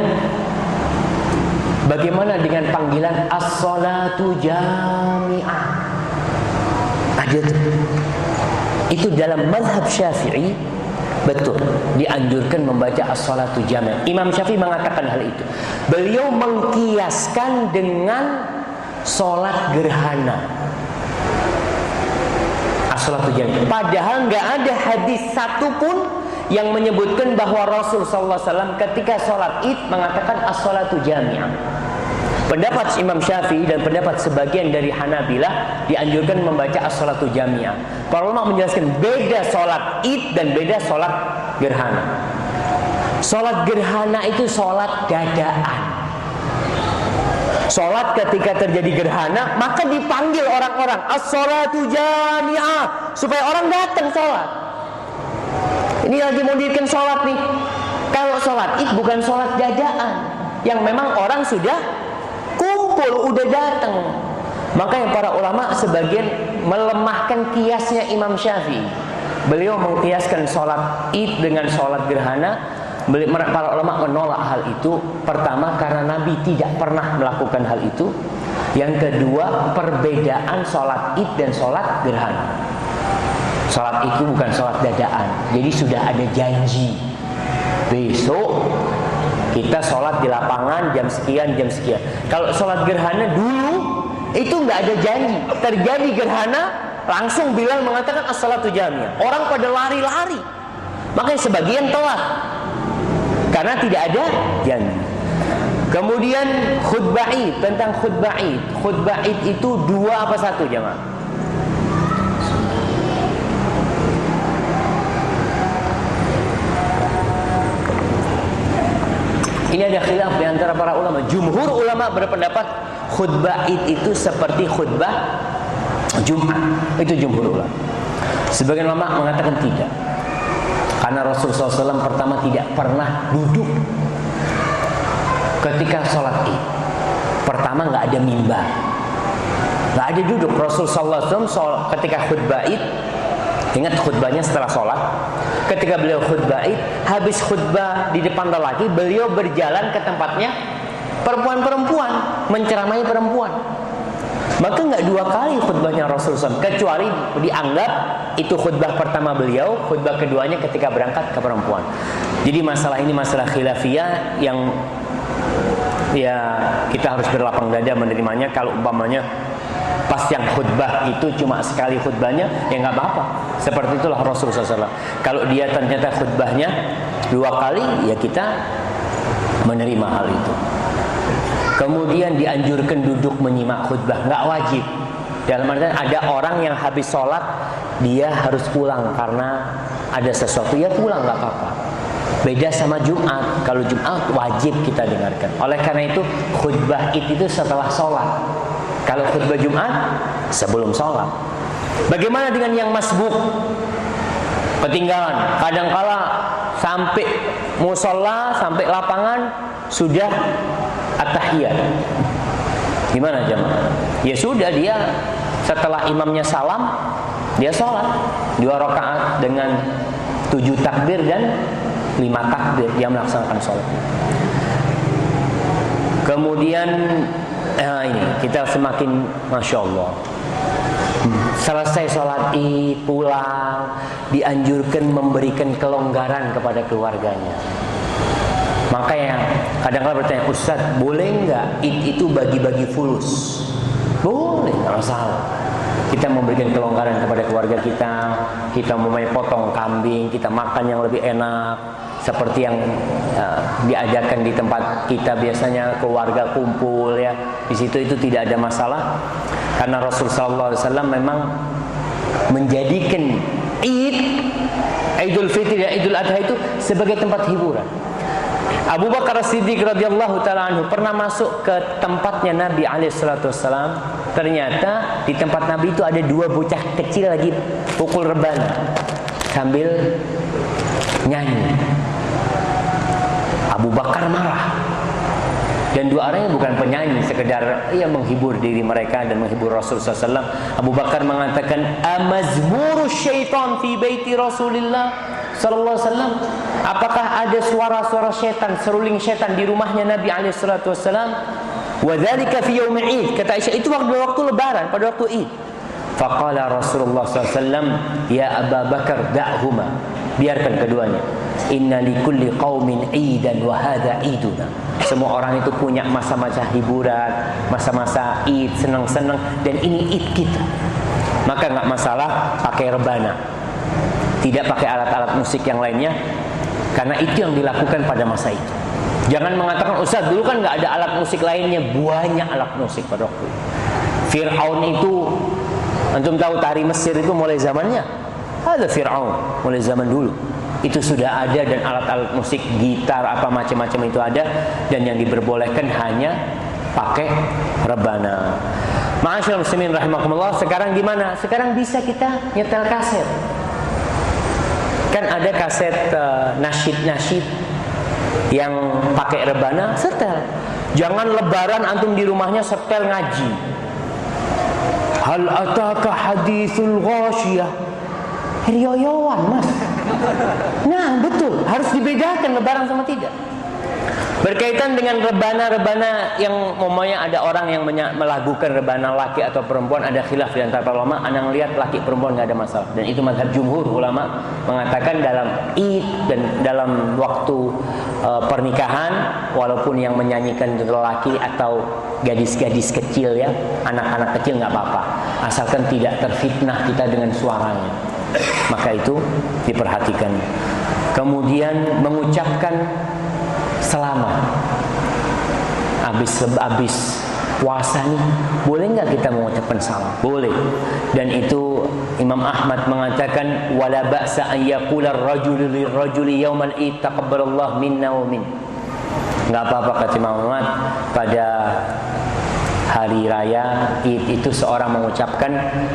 bagaimana dengan panggilan as-salatu jami'ah? Ada tuh. Itu dalam mazhab Syafi'i. Betul, dianjurkan membaca as-salatu jami'. Imam Syafi'i mengatakan hal itu. Beliau mengkiaskan dengan sholat gerhana, as-salatu jami'. Padahal nggak ada hadis satupun yang menyebutkan bahwa Rasul SAW ketika sholat id mengatakan as-salatu jami'ah. Pendapat Imam Syafi'i dan pendapat sebagian dari Hanabilah dianjurkan membaca as-salatu jami'ah. Para ulama menjelaskan beda sholat id dan beda sholat gerhana. Sholat gerhana itu sholat dadaan. Sholat ketika terjadi gerhana, maka dipanggil orang-orang as-salatu jami'ah, supaya orang datang sholat. Ini lagi mau dirikan sholat nih. Kalau sholat id bukan sholat dadaan, yang memang orang sudah kumpul, udah datang. Makanya para ulama sebagian melemahkan kiasnya Imam Syafi'i. Beliau mengkiaskan sholat id dengan sholat gerhana Para ulama menolak hal itu. Pertama, karena Nabi tidak pernah melakukan hal itu. Yang kedua, perbedaan sholat id dan sholat gerhana. Sholat itu bukan sholat dadaan. Jadi sudah ada janji, besok kita sholat di lapangan jam sekian, jam sekian. Kalau sholat gerhana dulu itu nggak ada janji. Terjadi gerhana, langsung Bilal mengatakan as-salatu jamiyah. Orang pada lari-lari. Makanya sebagian telat karena tidak ada janji. Kemudian khutbah id, tentang khutbah id. Khutbah id itu dua apa satu jemaah? Ini ada khilaf di antara para ulama. Jumhur ulama berpendapat khutbah id itu seperti khutbah Jumat. Itu jumhur ulama. Sebagian ulama mengatakan tidak. Karena Rasulullah SAW pertama tidak pernah duduk ketika sholat id. Pertama nggak ada mimbar, nggak ada duduk. Rasulullah SAW ketika khutbah id, ingat khutbahnya setelah sholat. Ketika beliau khutbah id, habis khutbah di depan lelaki, beliau berjalan ke tempatnya perempuan-perempuan, menceramai perempuan. Maka nggak dua kali khutbahnya Rasulullah SAW, kecuali dianggap itu khutbah pertama beliau, khutbah keduanya ketika berangkat ke perempuan. Jadi masalah ini masalah khilafiyah yang ya kita harus berlapang dada menerimanya. Kalau umpamanya pas yang khutbah itu cuma sekali khutbahnya, ya nggak apa-apa. Seperti itulah Rasulullah SAW. Kalau dia ternyata khutbahnya dua kali, ya kita menerima hal itu. Kemudian dianjurkan duduk menyimak khutbah, nggak wajib. Dalam artian ada orang yang habis sholat dia harus pulang karena ada sesuatu, ya pulang nggak apa-apa. Beda sama Jumat. Kalau Jumat wajib kita dengarkan. Oleh karena itu khutbah itu setelah sholat. Kalau khutbah Jumat sebelum sholat. Bagaimana dengan yang masbuk? Ketinggalan. Kadangkala sampai musola, sampai lapangan sudah at-tahiyat. Gimana jemaah? Ya sudah, dia setelah imamnya salam, dia sholat 2 rakaat dengan 7 takbir dan 5 takbir, dia melaksanakan sholat. Kemudian ini kita semakin Masya Allah, selesai sholat id pulang, dianjurkan memberikan kelonggaran kepada keluarganya. Makanya kadang-kadang bertanya, Ustaz, boleh nggak id itu bagi-bagi fulus? Boleh, nggak masalah. Kita memberikan kelonggaran kepada keluarga kita. Kita mau potong kambing, kita makan yang lebih enak, seperti yang diadakan di tempat kita biasanya keluarga kumpul ya. Di situ itu tidak ada masalah, karena Rasulullah SAW memang menjadikan Idul Fitri dan Idul Adha itu sebagai tempat hiburan. Abu Bakar As-Siddiq radhiyallahu taala anhu pernah masuk ke tempatnya Nabi alaihi salatu wasallam. Ternyata di tempat Nabi itu ada 2 bocah kecil lagi pukul rebana sambil nyanyi. Abu Bakar marah. Dan 2 orangnya bukan penyanyi, sekedar menghibur diri mereka dan menghibur Rasulullah SAW. Abu Bakar mengatakan, amazmuru syaitan fi baiti Rasulillah sallallahu alaihi wasallam. Apakah ada suara-suara syaitan, seruling syaitan di rumahnya Nabi alaihi salatu wasallam? Wa dzalika fi yaumil Id. Kata Aisyah, itu waktu lebaran, pada waktu Id. Faqala Rasulullah SAW, ya Abu Bakar da'huma, biarkan keduanya. Inna likulli qaumin idan wa hadha iduna. Semua orang itu punya masa-masa hiburan, masa-masa id, senang-senang, dan ini id kita. Maka nggak masalah pakai rebana, tidak pakai alat-alat musik yang lainnya, karena itu yang dilakukan pada masa itu. Jangan mengatakan, Ustaz, dulu kan nggak ada alat musik lainnya. Banyak alat musik pada waktu itu. Fir'aun itu, antum tahu tari Mesir itu mulai zamannya, ada Fir'aun mulai zaman dulu. Itu sudah ada, dan alat-alat musik, gitar, apa macam-macam itu ada, dan yang diperbolehkan hanya pakai rebana. Ma'asyiral muslimin rahimakumullah, sekarang gimana? Sekarang bisa kita nyetel kaset. Kan ada kaset nasyid-nasyid yang pakai rebana, setel. Jangan lebaran antum di rumahnya setel ngaji. Hal ataka haditsul ghasyiyah. Rioyowan, Mas. Nah betul, harus dibedakan lebaran sama tidak. Berkaitan dengan rebana-rebana yang umumnya ada orang yang melakukan rebana laki atau perempuan, ada khilaf di antara ulama. Anda melihat laki perempuan nggak ada masalah, dan itu mazhab jumhur ulama mengatakan dalam Id dan dalam waktu pernikahan, walaupun yang menyanyikan itu laki atau gadis-gadis kecil ya, anak-anak kecil nggak apa-apa, asalkan tidak terfitnah kita dengan suaranya. Maka itu diperhatikan. Kemudian mengucapkan selamat habis puasa nih, boleh nggak kita mengucapkan salam? Boleh. Dan itu Imam Ahmad mengatakan wala ba'sa an yaqula ar-rajulu lir-rajuli yaumal id taqabbalallahu minna wa min. Nggak apa-apa kata Imam Ahmad, pada hari raya Id itu seorang mengucapkan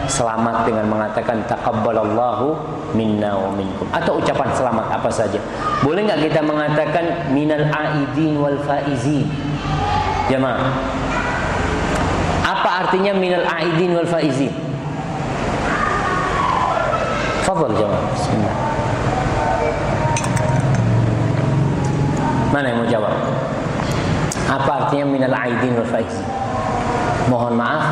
selamat dengan mengatakan taqabbalallahu minna wa minkum, atau ucapan selamat apa saja. Boleh nggak kita mengatakan minal aidin wal faizin? Jemaah, apa artinya minal aidin wal faizin? Fadhal jemaah, bismillah. Mana yang mau jawab? Apa artinya minal aidin wal faizin? Mohon maaf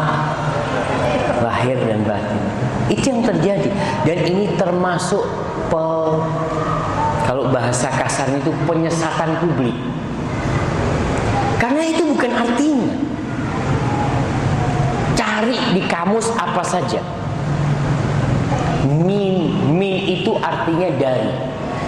lahir dan batin. Itu yang terjadi, dan ini termasuk kalau bahasa kasarnya itu penyesatan publik. Karena itu bukan artinya. Cari di kamus apa saja. Min itu artinya dari.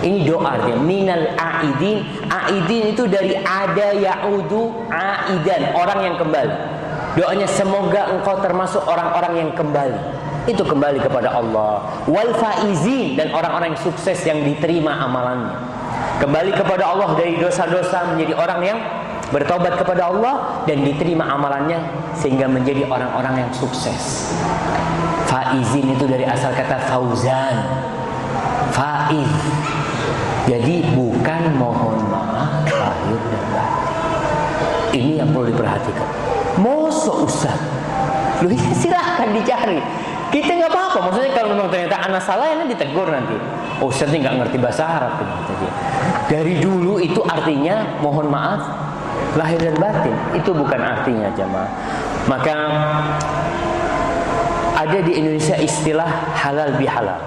Ini doa dia, minal aidin. Aidin itu dari ada yaudu aidan, orang yang kembali. Doanya semoga engkau termasuk orang-orang yang kembali. Itu kembali kepada Allah. Wal faizin, dan orang-orang yang sukses yang diterima amalannya. Kembali kepada Allah dari dosa-dosa menjadi orang yang bertobat kepada Allah dan diterima amalannya sehingga menjadi orang-orang yang sukses. Faizin itu dari asal kata fauzan. Faiz. Jadi bukan mohon maaf lahir dan batin. Ini yang perlu diperhatikan. Mosok Ustaz, loh ya silahkan dicari. Kita nggak apa-apa. Maksudnya kalau memang ternyata anak salah, ini ditegur nanti. Oh, Ustaz ini nggak ngerti bahasa Arab ternyata dia. Dari dulu itu artinya mohon maaf lahir dan batin. Itu bukan artinya jamaah. Maka ada di Indonesia istilah halal bihalal.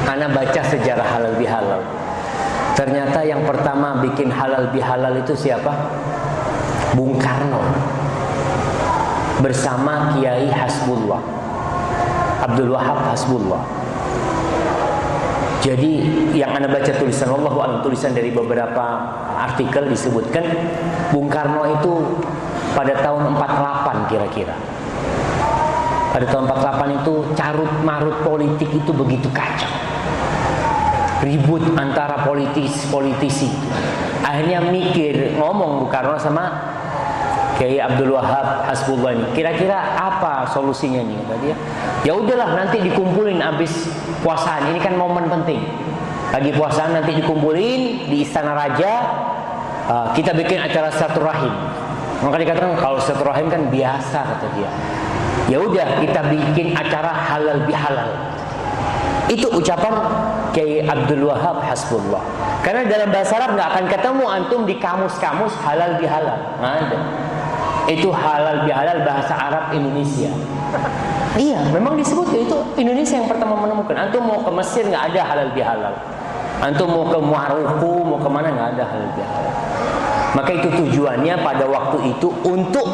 Ana baca sejarah halal bihalal. Ternyata yang pertama bikin halal bihalal itu siapa? Bung Karno bersama Kiai Hasbullah, Abdul Wahab Hasbullah. Jadi yang Anda baca tulisan, wallahu a'lam, tulisan dari beberapa artikel disebutkan Bung Karno itu pada tahun 48 kira-kira. Pada tahun 48 itu carut marut politik itu begitu kacau. Ribut antara politisi. Akhirnya mikir, ngomong Bung Karno sama Kiai Abdul Wahab Hasbullah ini, kira-kira apa solusinya nih kata dia. Ya udahlah, nanti dikumpulin habis puasaan. Ini kan momen penting. Lagi puasaan nanti dikumpulin di Istana Raja. Kita bikin acara silaturahim. Maka dikatakan kalau silaturahim kan biasa kata dia. Ya udah, kita bikin acara halal bihalal. Itu ucapan Kiai Abdul Wahab Hasbullah. Karena dalam bahasa Arab nggak akan ketemu antum di kamus-kamus halal bihalal. Nggak ada. Itu halal bihalal bahasa Arab Indonesia. Iya, memang disebut itu Indonesia yang pertama menemukan. Antum mau ke Mesir nggak ada halal bihalal. Antum mau ke Maroko, mau kemana nggak ada halal bihalal. Maka itu tujuannya pada waktu itu untuk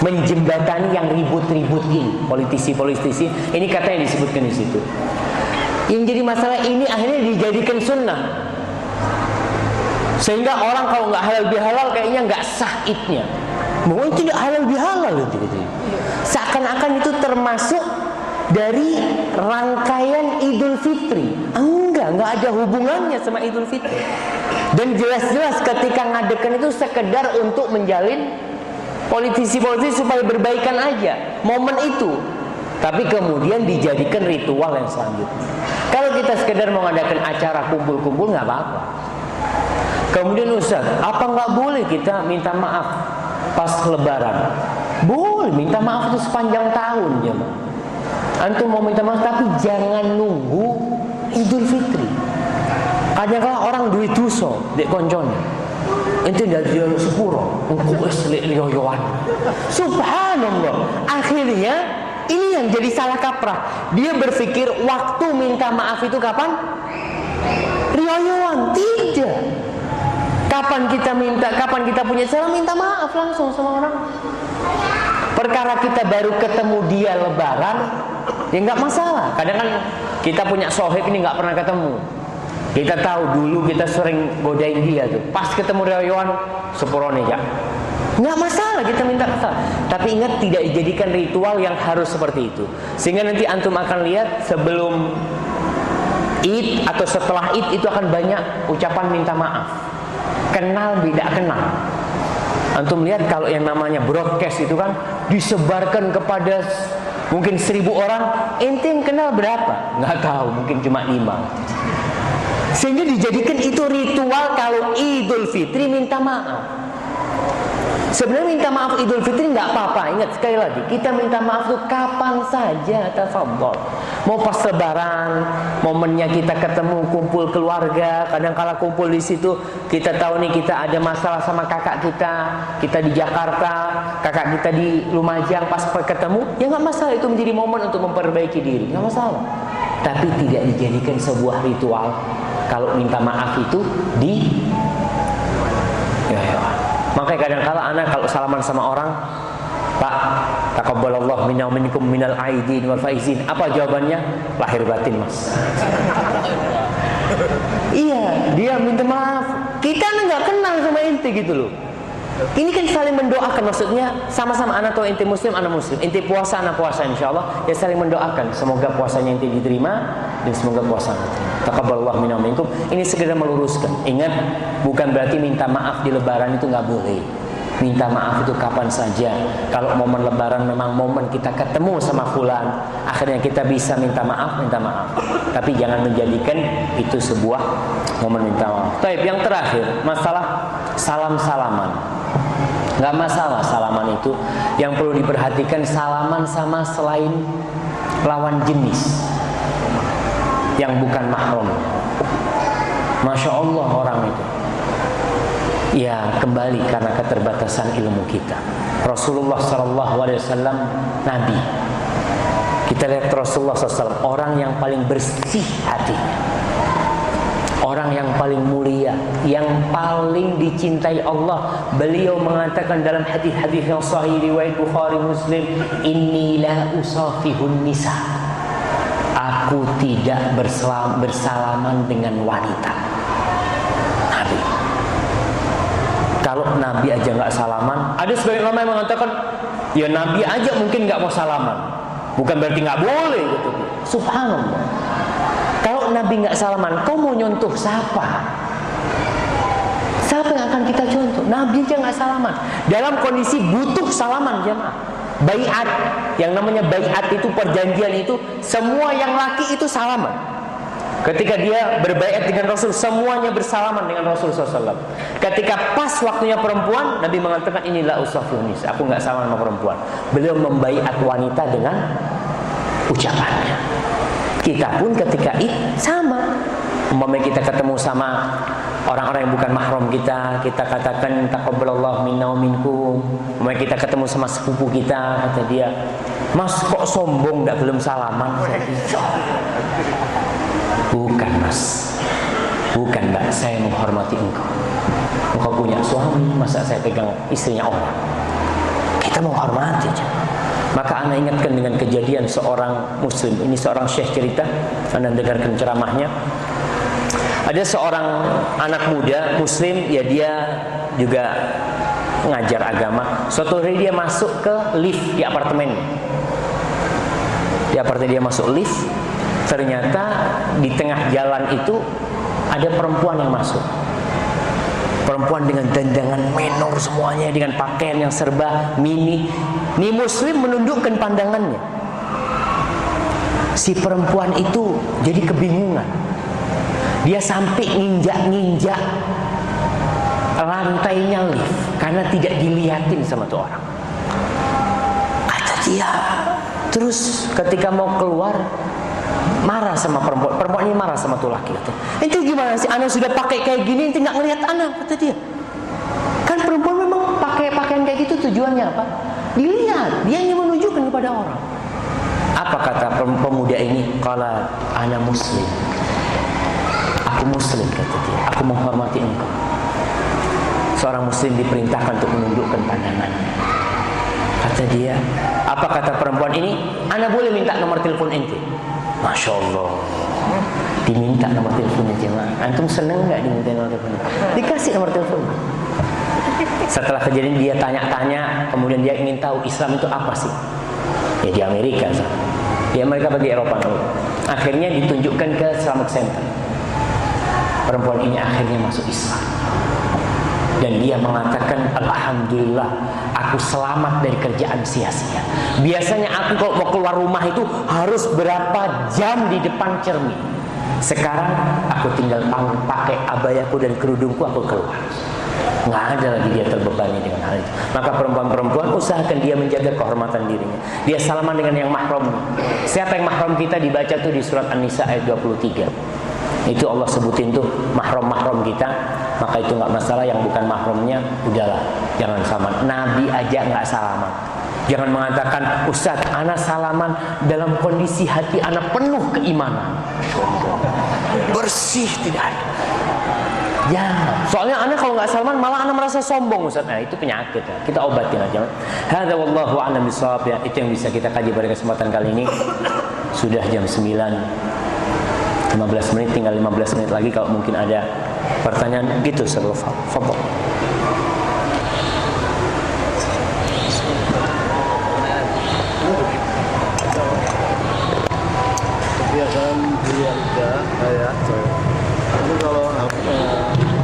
menjembatani yang ribut-ribut ini, politisi-politisi. Ini katanya disebutkan di situ. Yang jadi masalah ini akhirnya dijadikan sunnah. Sehingga orang kalau nggak halal bihalal kayaknya nggak sah idnya. Bahwa itu tidak halal bihalal gitu. Seakan-akan itu termasuk dari rangkaian Idul Fitri. Enggak ada hubungannya sama Idul Fitri. Dan jelas-jelas ketika ngadekan itu sekedar untuk menjalin politisi-politisi supaya berbaikan aja momen itu. Tapi kemudian dijadikan ritual yang selanjutnya. Kalau kita sekedar mengadakan acara kumpul-kumpul nggak apa-apa. Kemudian Ustaz, apa nggak boleh kita minta maaf pas Lebaran? Boleh, minta maaf itu sepanjang tahun ya. Antum mau minta maaf tapi jangan nunggu Idul Fitri. Kadang-kadang orang duit dosa dek koncone. Ente dari jalur sepuro, engkau eslik liyoyoan. Subhanallah. Akhirnya ini yang jadi salah kaprah. Dia berpikir waktu minta maaf itu kapan? Riyoyoan. Tidak. Kapan kita punya cara minta maaf langsung sama orang. Perkara kita baru ketemu dia lebaran, ya nggak masalah. Kadang kan kita punya sohib ini nggak pernah ketemu. Kita tahu dulu kita sering godain dia tuh. Pas ketemu riyoyoan, sepurone ya. Nggak masalah kita minta maaf. Tapi ingat, tidak dijadikan ritual yang harus seperti itu. Sehingga nanti antum akan lihat sebelum Id atau setelah Id itu akan banyak ucapan minta maaf. Kenal tidak kenal. Antum lihat kalau yang namanya broadcast itu kan disebarkan kepada mungkin 1000 orang, ente yang kenal berapa? Nggak tahu, mungkin cuma 5. Sehingga dijadikan itu ritual kalau Idul Fitri minta maaf. Sebenarnya minta maaf Idul Fitri nggak apa-apa. Ingat sekali lagi, kita minta maaf tuh kapan saja, tafadhol. Mau pas lebaran, momennya kita ketemu kumpul keluarga. Kadang-kala kumpul di situ, kita tahu nih kita ada masalah sama kakak kita di Jakarta, kakak kita di Lumajang. Pas ketemu, ya nggak masalah, itu menjadi momen untuk memperbaiki diri, nggak masalah. Tapi tidak dijadikan sebuah ritual. Kalau minta maaf itu makanya kadang-kala anak kalau salaman sama orang, Pak, taqabbalallahu minna wa minkum minal aidin wal faizin. Apa jawabannya? Lahir batin, Mas. Iya, dia minta maaf. Kita nggak kenal sama ente gitu loh. Ini kan saling mendoakan, maksudnya sama-sama anak atau ente muslim, anak muslim, ente puasa, anak puasa, insyaallah ya saling mendoakan semoga puasanya ente diterima dan semoga puasa ente diterima. Taqabbalallahu minna wa minkum. Ini sekedar meluruskan. Ingat, bukan berarti minta maaf di lebaran itu nggak boleh. Minta maaf itu kapan saja. Kalau momen lebaran memang momen kita ketemu sama fulan, akhirnya kita bisa minta maaf. Tapi jangan menjadikan itu sebuah momen minta maaf. Baik, yang terakhir, masalah salam-salaman. Nggak masalah salaman itu. Yang perlu diperhatikan, salaman sama selain lawan jenis yang bukan mahram. Masya Allah orang itu. Ya, kembali karena keterbatasan ilmu kita. Rasulullah SAW Nabi. Kita lihat Rasulullah SAW, orang yang paling bersih hatinya, orang yang paling mulia, yang paling dicintai Allah. Beliau mengatakan dalam hadis-hadis yang sahih riwayat Bukhari Muslim, inni la usafihun nisa. Aku tidak bersalaman dengan wanita. Nabi. Kalau Nabi aja nggak salaman, ada sebagian ulama yang mengatakan, ya Nabi aja mungkin nggak mau salaman. Bukan berarti nggak boleh gitu. Subhanallah. Kalau Nabi nggak salaman, kau mau nyontoh siapa? Siapa yang akan kita contoh? Nabi aja nggak salaman. Dalam kondisi butuh salaman jemaah. Baiat, yang namanya baiat itu perjanjian itu, semua yang laki itu salaman. Ketika dia berbaiat dengan Rasul, semuanya bersalaman dengan Rasul SAW. Ketika pas waktunya perempuan, Nabi mengatakan inilah usafunis, aku nggak salaman sama perempuan. Beliau membaiat wanita dengan ucapannya. Kita pun ketika itu sama. Umpamanya kita ketemu sama orang-orang yang bukan mahram kita, kita katakan taqabbalallahu minna wa minkum. Umpamanya kita ketemu sama sepupu kita, kata dia, Mas kok sombong gak belum salaman? Bukan Mas, bukan Mbak, saya menghormati engkau. Engkau punya suami, masa saya pegang istrinya orang? Kita menghormati aja. Maka anda ingatkan dengan kejadian seorang muslim. Ini seorang syekh cerita, anda dengarkan ceramahnya. Ada seorang anak muda muslim, ya dia juga mengajar agama. Suatu hari dia masuk ke lift di apartemen. Di apartemen dia masuk lift, ternyata di tengah jalan itu ada perempuan yang masuk. Perempuan dengan dandangan menor semuanya, dengan pakaian yang serba mini. Ini muslim menundukkan pandangannya. Si perempuan itu jadi kebingungan. Dia sampai nginjak-nginjak lantainya lift karena tidak dilihatin sama tuh orang. Kata dia, terus ketika mau keluar, Marah sama perempuan. Perempuan ini marah sama tuh laki. Ente gimana sih? Anak sudah pakai kayak gini, ente nggak ngelihat anak, kata dia. Kan perempuan memang pakai pakaian kayak gitu tujuannya apa? Dilihat. Dia ingin menunjukkan kepada orang. Apa kata pemuda ini? Qala ana muslim. Aku muslim, kata dia. Aku menghormati engkau. Seorang muslim diperintahkan untuk menundukkan pandangan. Kata dia, apa kata perempuan ini? Ana boleh minta nomor telepon ente? Masya Allah, diminta nomor telepon jemaah. Antum seneng nggak diminta nomor telepon? Dikasih nomor telepon. Setelah kejadian dia tanya-tanya, kemudian dia ingin tahu Islam itu apa sih? Ya di Amerika, di Amerika bagi Eropa dulu. Akhirnya ditunjukkan ke Islamic Center. Perempuan ini akhirnya masuk Islam. Dan dia mengatakan, alhamdulillah, aku selamat dari kerjaan sia-sia. Biasanya aku kalau mau keluar rumah itu harus berapa jam di depan cermin. Sekarang aku tinggal pakai abayaku dan kerudungku, aku keluar. Nggak ada lagi dia terbebani dengan hal itu. Maka perempuan-perempuan usahakan dia menjaga kehormatan dirinya. Dia salaman dengan yang mahram. Siapa yang mahram kita dibaca tuh di surat An-Nisa ayat 23. Itu Allah sebutin tuh mahram-mahram kita. Maka itu nggak masalah, yang bukan mahramnya udahlah, jangan salaman. Nabi aja nggak salaman. Jangan mengatakan, Ustaz, ana salaman dalam kondisi hati ana penuh keimanan, bersih, tidak ada. Jangan. Soalnya ana kalau nggak salaman malah ana merasa sombong, Ustaz. Nah, itu penyakit ya. Kita obatin aja. Hadza wallahu a'lam bishawab ya. Itu yang bisa kita kaji pada kesempatan kali ini. Sudah jam 9:15 menit, tinggal 15 menit lagi kalau mungkin ada pertanyaan gitu sebelum fadhol. Kebiasaan keluarga saya itu kalau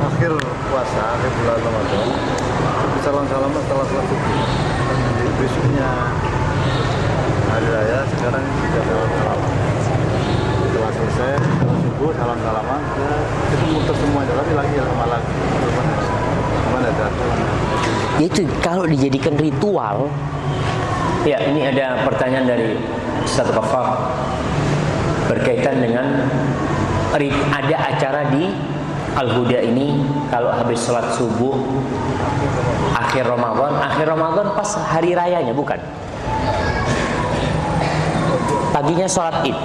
akhir puasa, akhir bulan Ramadan, salam-salaman setelah sholat subuh. Jadi besoknya hari raya, sekarang juga salam-salaman. Setelah selesai sholat subuh, salam-salaman, itu muter semuanya, tapi lagi lama lagi. Mana ada? Itu kalau dijadikan ritual. Ya, ini ada pertanyaan dari Ustaz Ghaffar berkaitan dengan ada acara di Al-Huda ini kalau habis sholat subuh akhir Ramadan pas hari rayanya, bukan? Paginya sholat Id.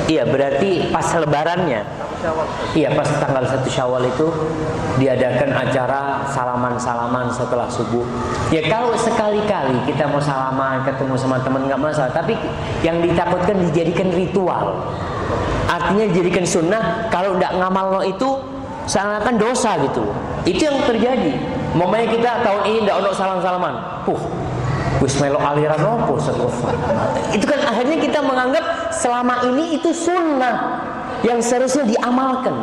Iya, berarti pas lebarannya. Iya, pas tanggal 1 Syawal itu diadakan acara salaman-salaman setelah subuh. Ya kalau sekali-kali kita mau salaman, ketemu sama teman nggak masalah. Tapi yang ditakutkan dijadikan ritual. Artinya dijadikan sunnah. Kalau nggak ngamal itu seakan-akan dosa gitu. Itu yang terjadi. Momennya kita tahun ini nggak ono salam-salaman. Wis melo aliran opo sekofa. Itu kan akhirnya kita menganggap selama ini itu sunnah yang seharusnya diamalkan.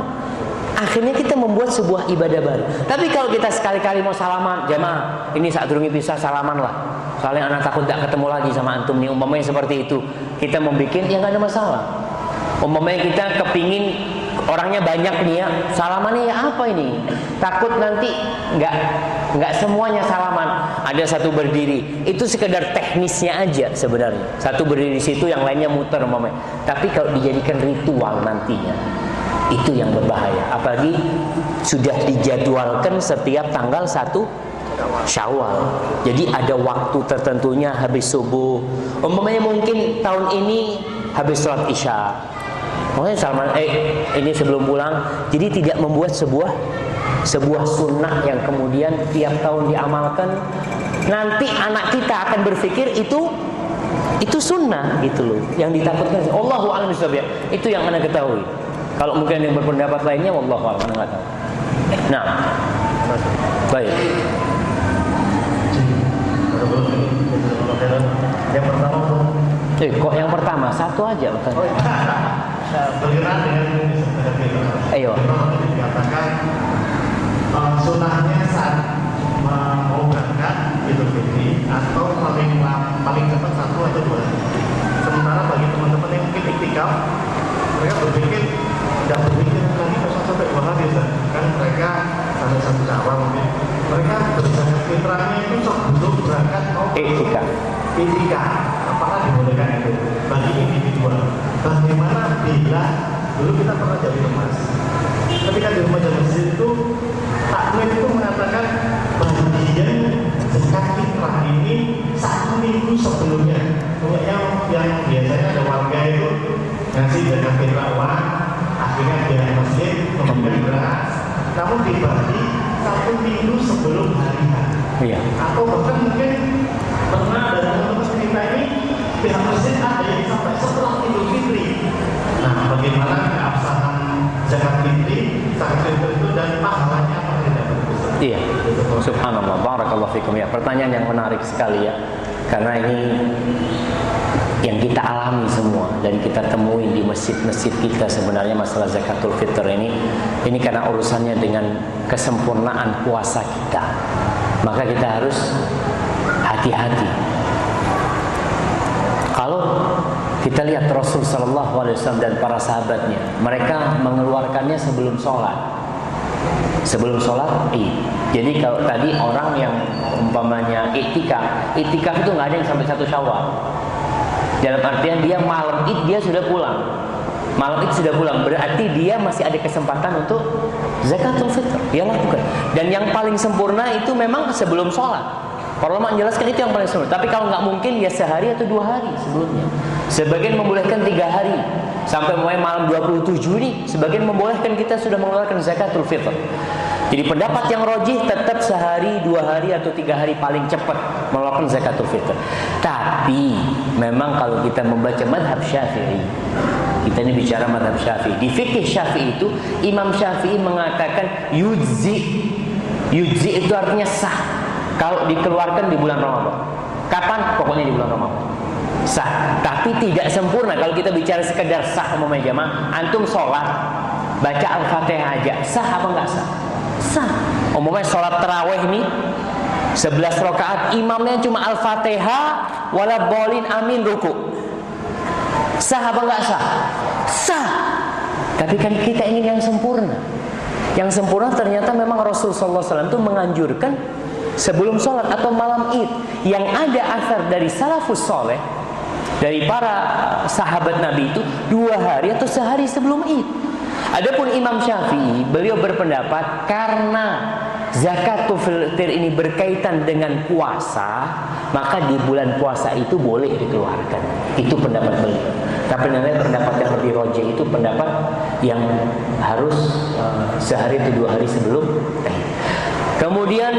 Akhirnya kita membuat sebuah ibadah baru. Tapi kalau kita sekali-kali mau salaman, jamaah, ini saat durungi pisah salaman lah. Soalnya anak takut tidak ketemu lagi sama antum nih. Umpamanya seperti itu, kita membuat, ya nggak ada masalah. Umpamanya kita kepingin orangnya banyak nih ya, salamannya ya apa ini? Takut nanti nggak semuanya salaman. Ada satu berdiri, itu sekedar teknisnya aja sebenarnya. Satu berdiri di situ, yang lainnya muter umpamanya. Tapi kalau dijadikan ritual nantinya, itu yang berbahaya. Apalagi sudah dijadwalkan setiap tanggal 1 Syawal. Jadi ada waktu tertentunya habis subuh. Umpamanya mungkin tahun ini habis sholat Isya. Makanya salaman ini sebelum pulang. Jadi tidak membuat sebuah sunnah yang kemudian tiap tahun diamalkan. Nanti anak kita akan berpikir itu sunnah gitu loh. Yang ditakutkan Allahu a'lam bishawab. Itu yang Anda ketahui. Kalau mungkin yang berpendapat lainnya, wallahu a'lam, Anda nggak tahu. Nah, baik. Yang pertama, Kok yang pertama? Satu aja pertanyaan. bergerak dengan Ayo. dikatakan sunnahnya saat mau berangkat Idul Fitri atau paling cepat 1 atau 2 hari. Sementara bagi teman-teman yang mungkin iktikaf, mereka berpikir tidak berpikir lagi sampai 2 hari kan mereka sampai 1 Syawal mungkin mereka berzakat fitrahnya itu sebelum berangkat mau Iktikaf. apakah dibolehkan itu bagi individual? Bagaimana dulu kita pernah jadi emas. Ketika di remaja masjid itu, takmir itu mengatakan bagian zakat fitrah ini 1 minggu sebelumnya. Yang biasanya ada warga itu ngasih zakat fitrah uang, akhirnya dia masjid memberikan beras, namun dibagi 1 minggu sebelum hari H. Iya. Atau bahkan mungkin pernah ada teman-teman kita ini pihak masjid ada yang sampai setelah Idul Fitri. Nah, bagaimana keabsahan zakat fitri itu dan pahalanya apa yang dapat itu? Iya. Subhanallah, barakallahu fikum ya. Pertanyaan yang menarik sekali ya. Karena ini yang kita alami semua dan kita temui di masjid-masjid kita sebenarnya masalah zakatul fitr ini karena urusannya dengan kesempurnaan puasa kita. Maka kita harus hati-hati. Kalau kita lihat Rasul Sallallahu Alaihi Wasallam dan para sahabatnya, mereka mengeluarkannya sebelum sholat. Sebelum sholat Id. Jadi kalau tadi orang yang umpamanya iktikaf itu nggak ada yang sampai 1 Syawal. Dalam artian dia malam Id dia sudah pulang. Malam Id sudah pulang, berarti dia masih ada kesempatan untuk zakatul fitr. Dia lakukan. Dan yang paling sempurna itu memang sebelum sholat. Para ulama menjelaskan itu yang paling sempurna. Tapi kalau nggak mungkin ya sehari atau 2 hari sebelumnya. Sebagian membolehkan 3 hari. Sampai mulai malam 27 ini, sebagian membolehkan kita sudah mengeluarkan zakatul fitr. Jadi pendapat yang rajih tetap sehari, 2 hari atau 3 hari paling cepat mengeluarkan zakatul fitr. Tapi memang kalau kita membaca madhab Syafi'i, kita ini bicara madhab Syafi'i. Di fikih Syafi'i itu Imam Syafi'i mengatakan yujzi. Yujzi itu artinya sah kalau dikeluarkan di bulan Ramadan. Kapan? Pokoknya di bulan Ramadan. Sah, tapi tidak sempurna. Kalau kita bicara sekedar sah umpamanya jamaah, antum sholat baca Al-Fatihah aja, sah apa enggak sah? Sah. Umpamanya sholat tarawih nih 11 rakaat, imamnya cuma Al-Fatihah wala bolin amin ruku. Sah apa enggak sah? Sah. Tapi kan kita ingin yang sempurna. Yang sempurna ternyata memang Rasulullah SAW itu menganjurkan sebelum sholat atau malam Id. Yang ada asar dari salafus soleh, dari para sahabat Nabi itu 2 hari atau sehari sebelum Id. Adapun Imam Syafi'i, beliau berpendapat karena zakatul fitr ini berkaitan dengan puasa, maka di bulan puasa itu boleh dikeluarkan. Itu pendapat beliau. Tapi nanti pendapat yang lebih rajih itu pendapat yang harus sehari atau 2 hari sebelum Id. Kemudian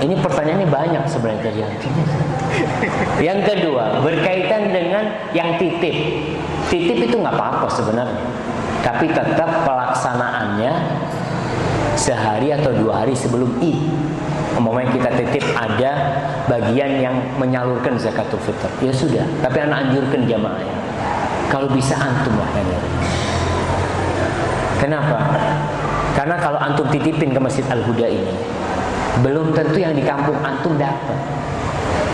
ini pertanyaannya banyak sebenarnya tadi. Yang kedua berkaitan dengan yang titip. Titip itu nggak apa-apa sebenarnya, tapi tetap pelaksanaannya sehari atau 2 hari sebelum Id. Umpamanya kita titip ada bagian yang menyalurkan zakatul fitr, ya sudah. Tapi anak anjurkan jamaahnya, kalau bisa antum lah kan. Kenapa? Karena kalau antum titipin ke Masjid Al-Huda ini, belum tentu yang di kampung antum dapat.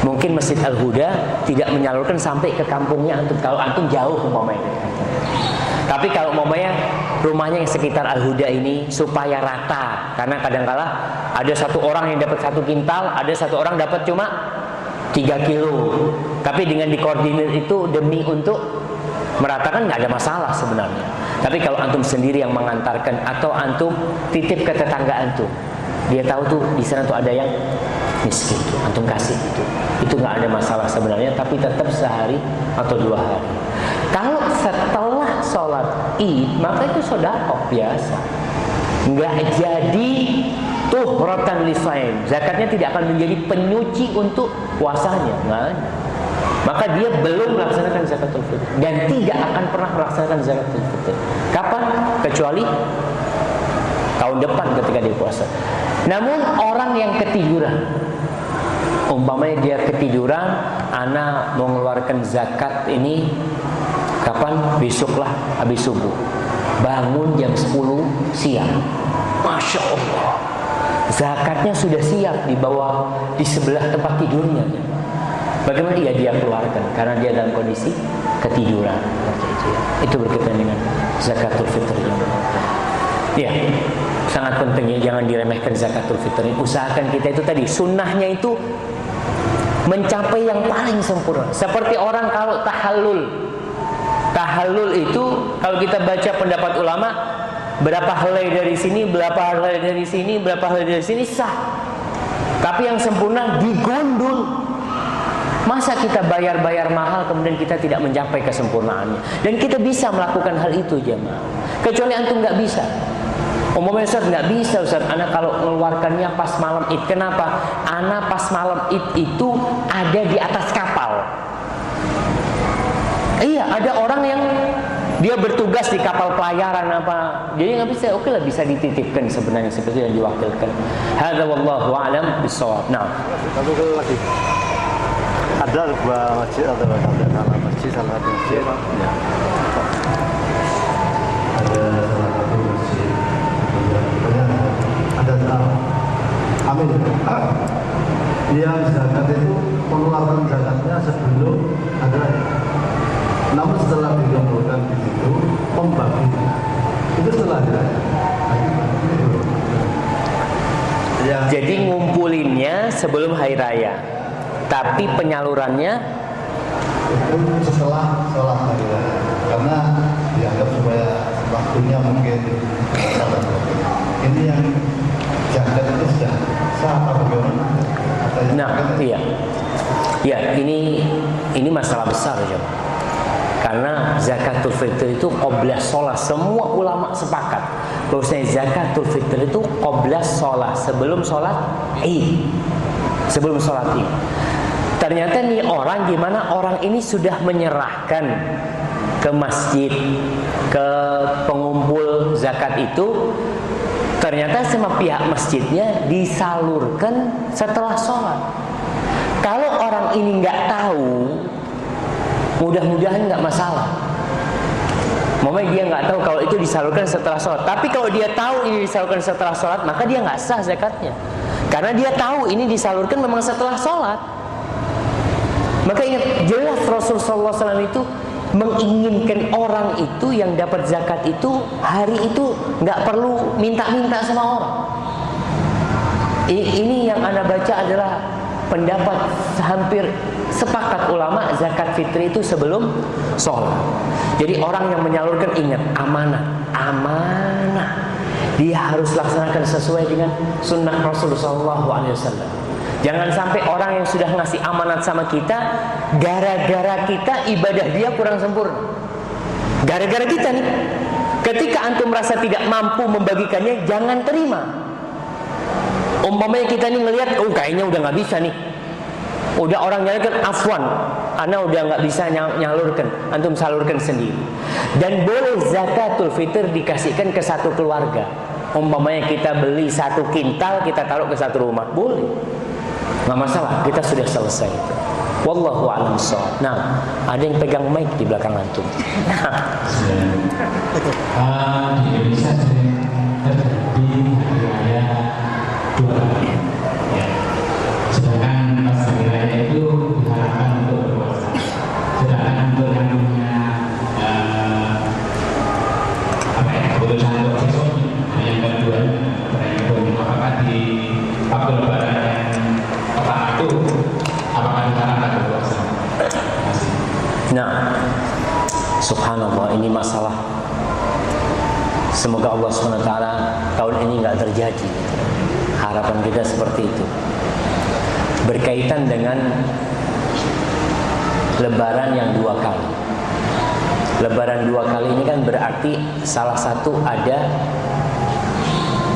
Mungkin Masjid Al-Huda tidak menyalurkan sampai ke kampungnya antum. Kalau antum jauh umpamanya. Tapi kalau umpamanya rumahnya yang sekitar Al-Huda ini supaya rata. Karena kadang-kala ada 1 orang yang dapat 1 kintal, ada 1 orang dapat cuma 3 kilo. Tapi dengan dikoordinir itu demi untuk meratakan nggak ada masalah sebenarnya. Tapi kalau antum sendiri yang mengantarkan atau antum titip ke tetangga antum, dia tahu tuh di sana tuh ada yang miskin tuh, antum kasih itu nggak ada masalah sebenarnya. Tapi tetap sehari atau 2 hari. Kalau setelah sholat Id, maka itu sedekah biasa, nggak jadi tuhratan lisaim. Zakatnya tidak akan menjadi penyuci untuk puasanya, nggak ada. Maka dia belum melaksanakan zakatul fitr dan tidak akan pernah melaksanakan zakatul fitr. Kapan? Kecuali tahun depan ketika dia puasa. Namun orang yang ketiduran, umpamanya dia ketiduran, ana mau mengeluarkan zakat ini kapan? Besoklah habis subuh. Bangun jam 10 siang. Masya Allah, zakatnya sudah siap di bawah, di sebelah tempat tidurnya. Bagaimana dia keluarkan? Karena dia dalam kondisi ketiduran. Itu berkaitan dengan zakatul fitr. Ya, sangat penting ya, jangan diremehkan zakatul fitr. Usahakan kita itu tadi, sunnahnya itu mencapai yang paling sempurna. Seperti orang kalau tahallul itu, kalau Kalau kita baca pendapat ulama, berapa helai dari sini, berapa helai dari sini, berapa helai dari sini sah. Tapi yang sempurna digondol. Masa kita bayar-bayar mahal kemudian kita tidak mencapai kesempurnaannya? Dan kita bisa melakukan hal itu jemaah. Kecuali antum nggak bisa. Umumnya Ustaz nggak bisa Ustaz. Ana kalau mengeluarkannya pas malam Id. Kenapa? Ana pas malam Id itu ada di atas kapal. Iya, ada orang yang dia bertugas di kapal pelayaran apa. Jadi nggak bisa. Oke lah, bisa dititipkan sebenarnya seperti yang diwakilkan. Hadza wallahu a'lam bishawab. Nah, Satu kali lagi. Ada sebuah masjid atau salah masjid, salah satu masjid. Ya. Ada salah satu masjid, ada amin. Dia zakat itu pengeluaran zakatnya sebelum ada, namun setelah dikumpulkan di situ pembagian itu setelah ada. Ya. jadi ngumpulinnya sebelum hari raya. Tapi penyalurannya Itu setelah sholat hari raya, karena dianggap supaya waktunya mungkin salah. Ini yang zakat itu sudah sah apa bagaimana? Atau yang nah, iya. Ya, ini masalah besar ya. Karena zakatul fitr itu qobla sholat. Semua ulama sepakat bahwasanya zakatul fitr itu qobla sholat, sebelum sholat Id. Sebelum sholat Id. Ternyata nih orang, gimana orang ini sudah menyerahkan ke masjid, ke pengumpul zakat itu, ternyata sama pihak masjidnya disalurkan setelah sholat. Kalau orang ini nggak tahu, mudah-mudahan nggak masalah. Momennya dia nggak tahu kalau itu disalurkan setelah sholat. Tapi kalau dia tahu ini disalurkan setelah sholat, maka dia nggak sah zakatnya. Karena dia tahu ini disalurkan memang setelah sholat. Maka ingat, jelas Rasulullah SAW itu menginginkan orang itu yang dapat zakat itu hari itu nggak perlu minta-minta sama orang. Ini yang Anda baca adalah pendapat hampir sepakat ulama, zakat fitri itu sebelum sholat. Jadi orang yang menyalurkan, ingat, amanah. Dia harus laksanakan sesuai dengan sunnah Rasulullah SAW. Jangan sampai orang yang sudah ngasih amanat sama kita, gara-gara kita ibadah dia kurang sempurna. Gara-gara kita nih. Ketika antum merasa tidak mampu membagikannya, jangan terima. Umpamanya kita nih ngelihat, oh kayaknya udah nggak bisa nih. Udah orang nyalurkan, afwan, ana udah nggak bisa nyalurkan, antum salurkan sendiri. Dan boleh zakatul fitr dikasihkan ke satu keluarga. Umpamanya kita beli satu kintal, kita taruh ke satu rumah, boleh. Nggak masalah, kita sudah selesai itu. Wallahu a'lam bishawab. Nah, ada yang pegang mic di belakang antum. Di Indonesia sering terjadi hari raya dua kali. Ya. Sedangkan pas hari raya itu diharapkan untuk berpuasa. Sedangkan untuk yang punya keputusan untuk besoknya, yang kedua, apakah di waktu lebaran yang pertama itu apakah disarankan berpuasa? Nah, subhanallah, ini masalah. Semoga Allah SWT tahun ini nggak terjadi. Harapan kita seperti itu. Berkaitan dengan Lebaran yang dua kali. Lebaran dua kali ini kan berarti salah satu ada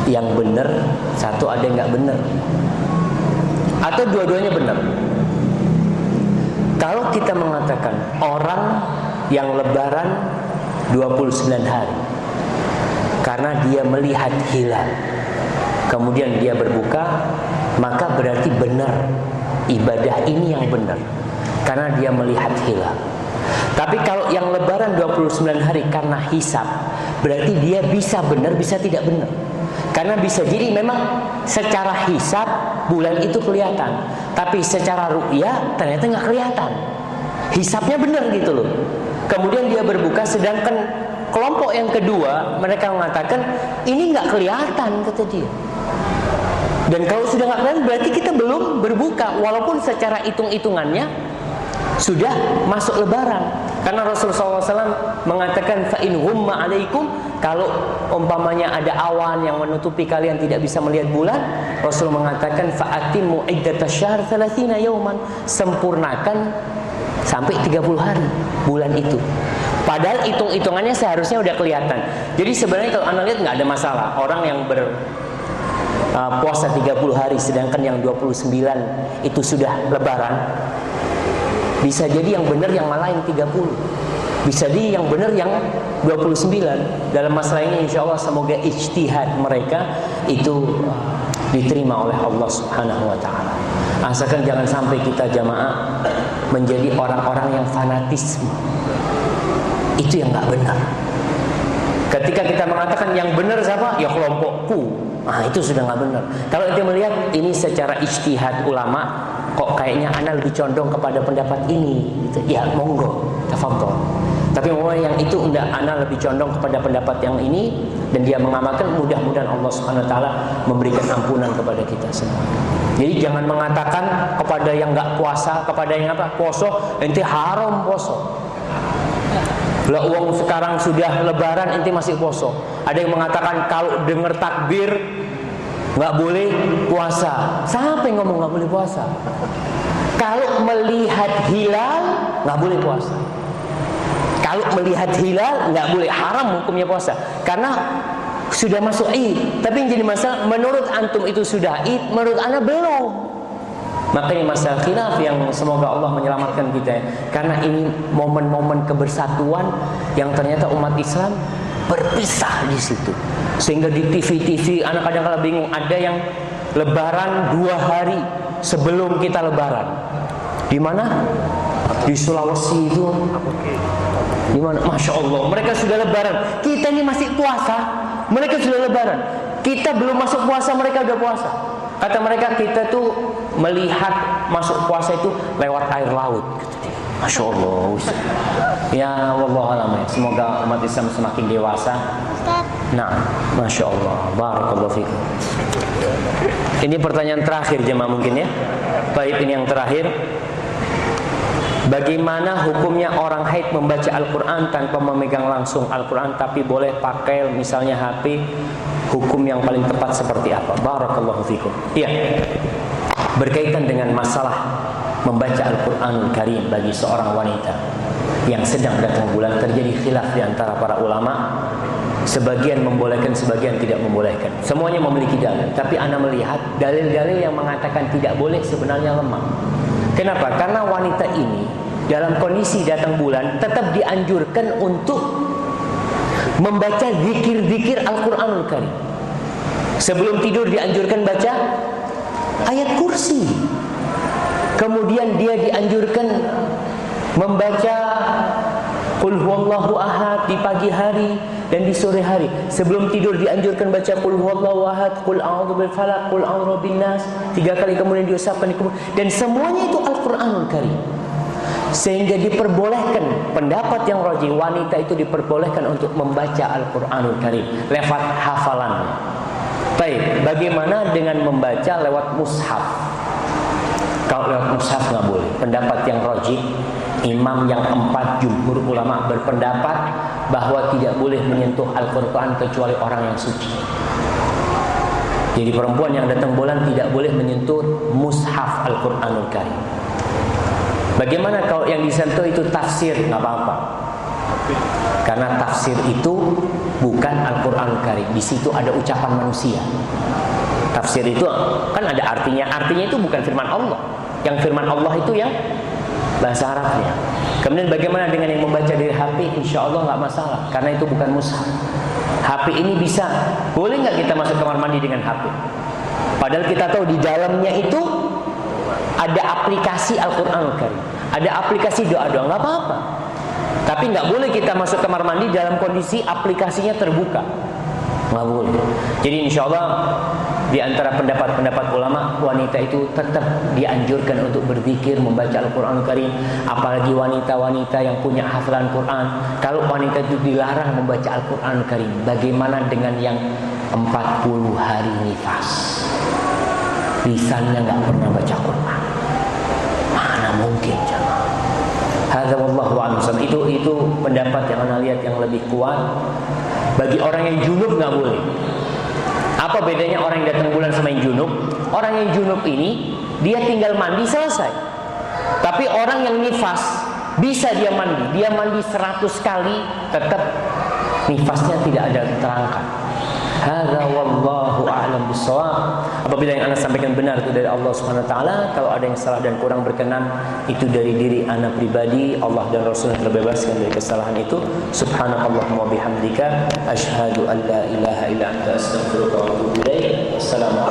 yang benar, satu ada yang nggak benar, atau dua-duanya benar. Kalau kita mengatakan orang yang Lebaran 29 hari karena dia melihat hilal, kemudian dia berbuka, maka berarti benar, ibadah ini yang benar karena dia melihat hilal. Tapi kalau yang Lebaran 29 hari karena hisab, berarti dia bisa benar, bisa tidak benar. Karena bisa jadi memang secara hisab bulan itu kelihatan, tapi secara ru'yah ternyata nggak kelihatan. Hisabnya benar gitu loh. Kemudian dia berbuka, sedangkan kelompok yang kedua mereka mengatakan ini nggak kelihatan, kata dia. Dan kalau sudah nggak kelihatan berarti kita belum berbuka, walaupun secara hitung-hitungannya sudah masuk Lebaran. Karena Rasulullah SAW mengatakan fa in humma alaikum, kalau umpamanya ada awan yang menutupi kalian tidak bisa melihat bulan, Rasul mengatakan fa atimmu iddatasyahr 30 yauman, sempurnakan sampai 30 hari bulan itu. Padahal hitung-hitungannya seharusnya udah kelihatan. Jadi sebenarnya kalau Anda lihat nggak ada masalah. Orang yang puasa 30 hari sedangkan yang 29 itu sudah lebaran, bisa jadi yang benar yang malah yang 30, bisa jadi yang benar yang 29. Dalam masalah ini insya Allah semoga ijtihad mereka itu diterima oleh Allah Subhanahu wa ta'ala. Asalkan jangan sampai kita jamaah menjadi orang-orang yang fanatisme. Itu yang nggak benar. Ketika kita mengatakan yang benar siapa? Ya kelompokku. Nah itu sudah nggak benar. Kalau kita melihat ini secara ijtihad ulama, kok kayaknya ana lebih condong kepada pendapat ini, gitu. Ya monggo, tafadhol. Tapi yang itu enggak, ana lebih condong kepada pendapat yang ini, dan dia mengamalkan, mudah-mudahan Allah Subhanahu wa taala memberikan ampunan kepada kita semua. Jadi jangan mengatakan kepada yang nggak puasa, kepada yang apa? Poso, ente haram poso. Lah uang sekarang sudah lebaran ente masih poso. Ada yang mengatakan kalau dengar takbir nggak boleh puasa. Siapa yang ngomong nggak boleh puasa? Kalau melihat hilal nggak boleh puasa. Kalau melihat hilal nggak boleh, haram hukumnya puasa. Karena sudah masuk Id. Tapi yang jadi masalah, menurut antum itu sudah Id, menurut ana belum. Makanya masalah khilaf yang semoga Allah menyelamatkan kita, karena ini momen-momen kebersatuan yang ternyata umat Islam berpisah di situ. Sehingga di TV-TV anak kadang-kadang bingung, ada yang lebaran 2 hari sebelum kita lebaran. Di mana? Di Sulawesi itu. Di mana? Masya Allah, mereka sudah lebaran. Kita ini masih puasa, mereka sudah lebaran. Kita belum masuk puasa, mereka udah puasa. Kata mereka, kita tuh melihat masuk puasa itu lewat air laut. Masya Allah. Ya wallahu a'lam. Semoga umat Islam semakin dewasa. Nah, Masya Allah. Barakallahu fikum. Ini pertanyaan terakhir jemaah mungkin ya. Baik, ini yang terakhir. Bagaimana hukumnya orang haid membaca Al-Quran tanpa memegang langsung Al-Quran, tapi boleh pakai misalnya HP? Hukum yang paling tepat seperti apa? Barakallahu fikum. Iya, berkaitan dengan masalah membaca Al-Quranul Karim bagi seorang wanita yang sedang datang bulan, terjadi khilaf di antara para ulama. Sebagian membolehkan, sebagian tidak membolehkan. Semuanya memiliki dalil, tapi ana melihat dalil-dalil yang mengatakan tidak boleh sebenarnya lemah. Kenapa? Karena wanita ini dalam kondisi datang bulan tetap dianjurkan untuk membaca zikir-zikir Al-Quranul Karim. Sebelum tidur dianjurkan baca ayat kursi. Kemudian dia dianjurkan membaca Qul huwallahu ahad di pagi hari dan di sore hari. Sebelum tidur dianjurkan baca Qul huwallahu ahad, Qul a'udzu bil falaq, Qul a'udzu bin nas 3 kali, kemudian diusapkan di kubur. Dan semuanya itu Al-Qur'anul Karim. Sehingga diperbolehkan, pendapat yang rajih, wanita itu diperbolehkan untuk membaca Al-Qur'anul Karim lewat hafalannya. Baik, bagaimana dengan membaca lewat mushaf? Kalau lewat mushaf nggak boleh. Pendapat yang rajih, imam yang 4 jumhur ulama berpendapat bahwa tidak boleh menyentuh Al-Quran kecuali orang yang suci. Jadi perempuan yang datang bulan tidak boleh menyentuh mushaf Al-Quranul Karim. Bagaimana kalau yang disentuh itu tafsir? Nggak apa-apa. Karena tafsir itu bukan Al-Quranul Karim. Di situ ada ucapan manusia. Tafsir itu kan ada artinya. Artinya itu bukan firman Allah. Yang firman Allah itu yang bahasa Arabnya. Kemudian bagaimana dengan yang membaca dari HP? Insya Allah nggak masalah, karena itu bukan mushaf. HP ini bisa, boleh nggak kita masuk kamar mandi dengan HP? Padahal kita tahu di dalamnya itu ada aplikasi Al-Quranul Karim, ada aplikasi doa-doa, nggak apa-apa. Tapi nggak boleh kita masuk kamar mandi dalam kondisi aplikasinya terbuka, nggak boleh. Jadi insya Allah di antara pendapat-pendapat ulama, wanita itu tetap dianjurkan untuk berzikir, membaca Al-Quran Karim. Apalagi wanita-wanita yang punya hafalan Quran. Kalau wanita itu dilarang membaca Al-Quran Karim, bagaimana dengan yang 40 hari nifas? Lisannya nggak pernah baca Quran. Mana mungkin jemaah? Hadza wallahu a'lam. Itu pendapat yang ana lihat yang lebih kuat. Bagi orang yang junub nggak boleh. Apa bedanya orang yang datang bulan sama yang junub? Orang yang junub ini dia tinggal mandi selesai. Tapi orang yang nifas bisa dia mandi 100 kali tetap nifasnya tidak ada terangkat. Hadza wallahu a'lam bissawab. Apabila yang ana sampaikan benar itu dari Allah Subhanahu wa taala, kalau ada yang salah dan kurang berkenan itu dari diri ana pribadi, Allah dan Rasul terbebaskan dari kesalahan itu. Subhanakallahumma bihamdika asyhadu an la ilaha illa anta astaghfiruka wa atubu ilaik. Wassalamu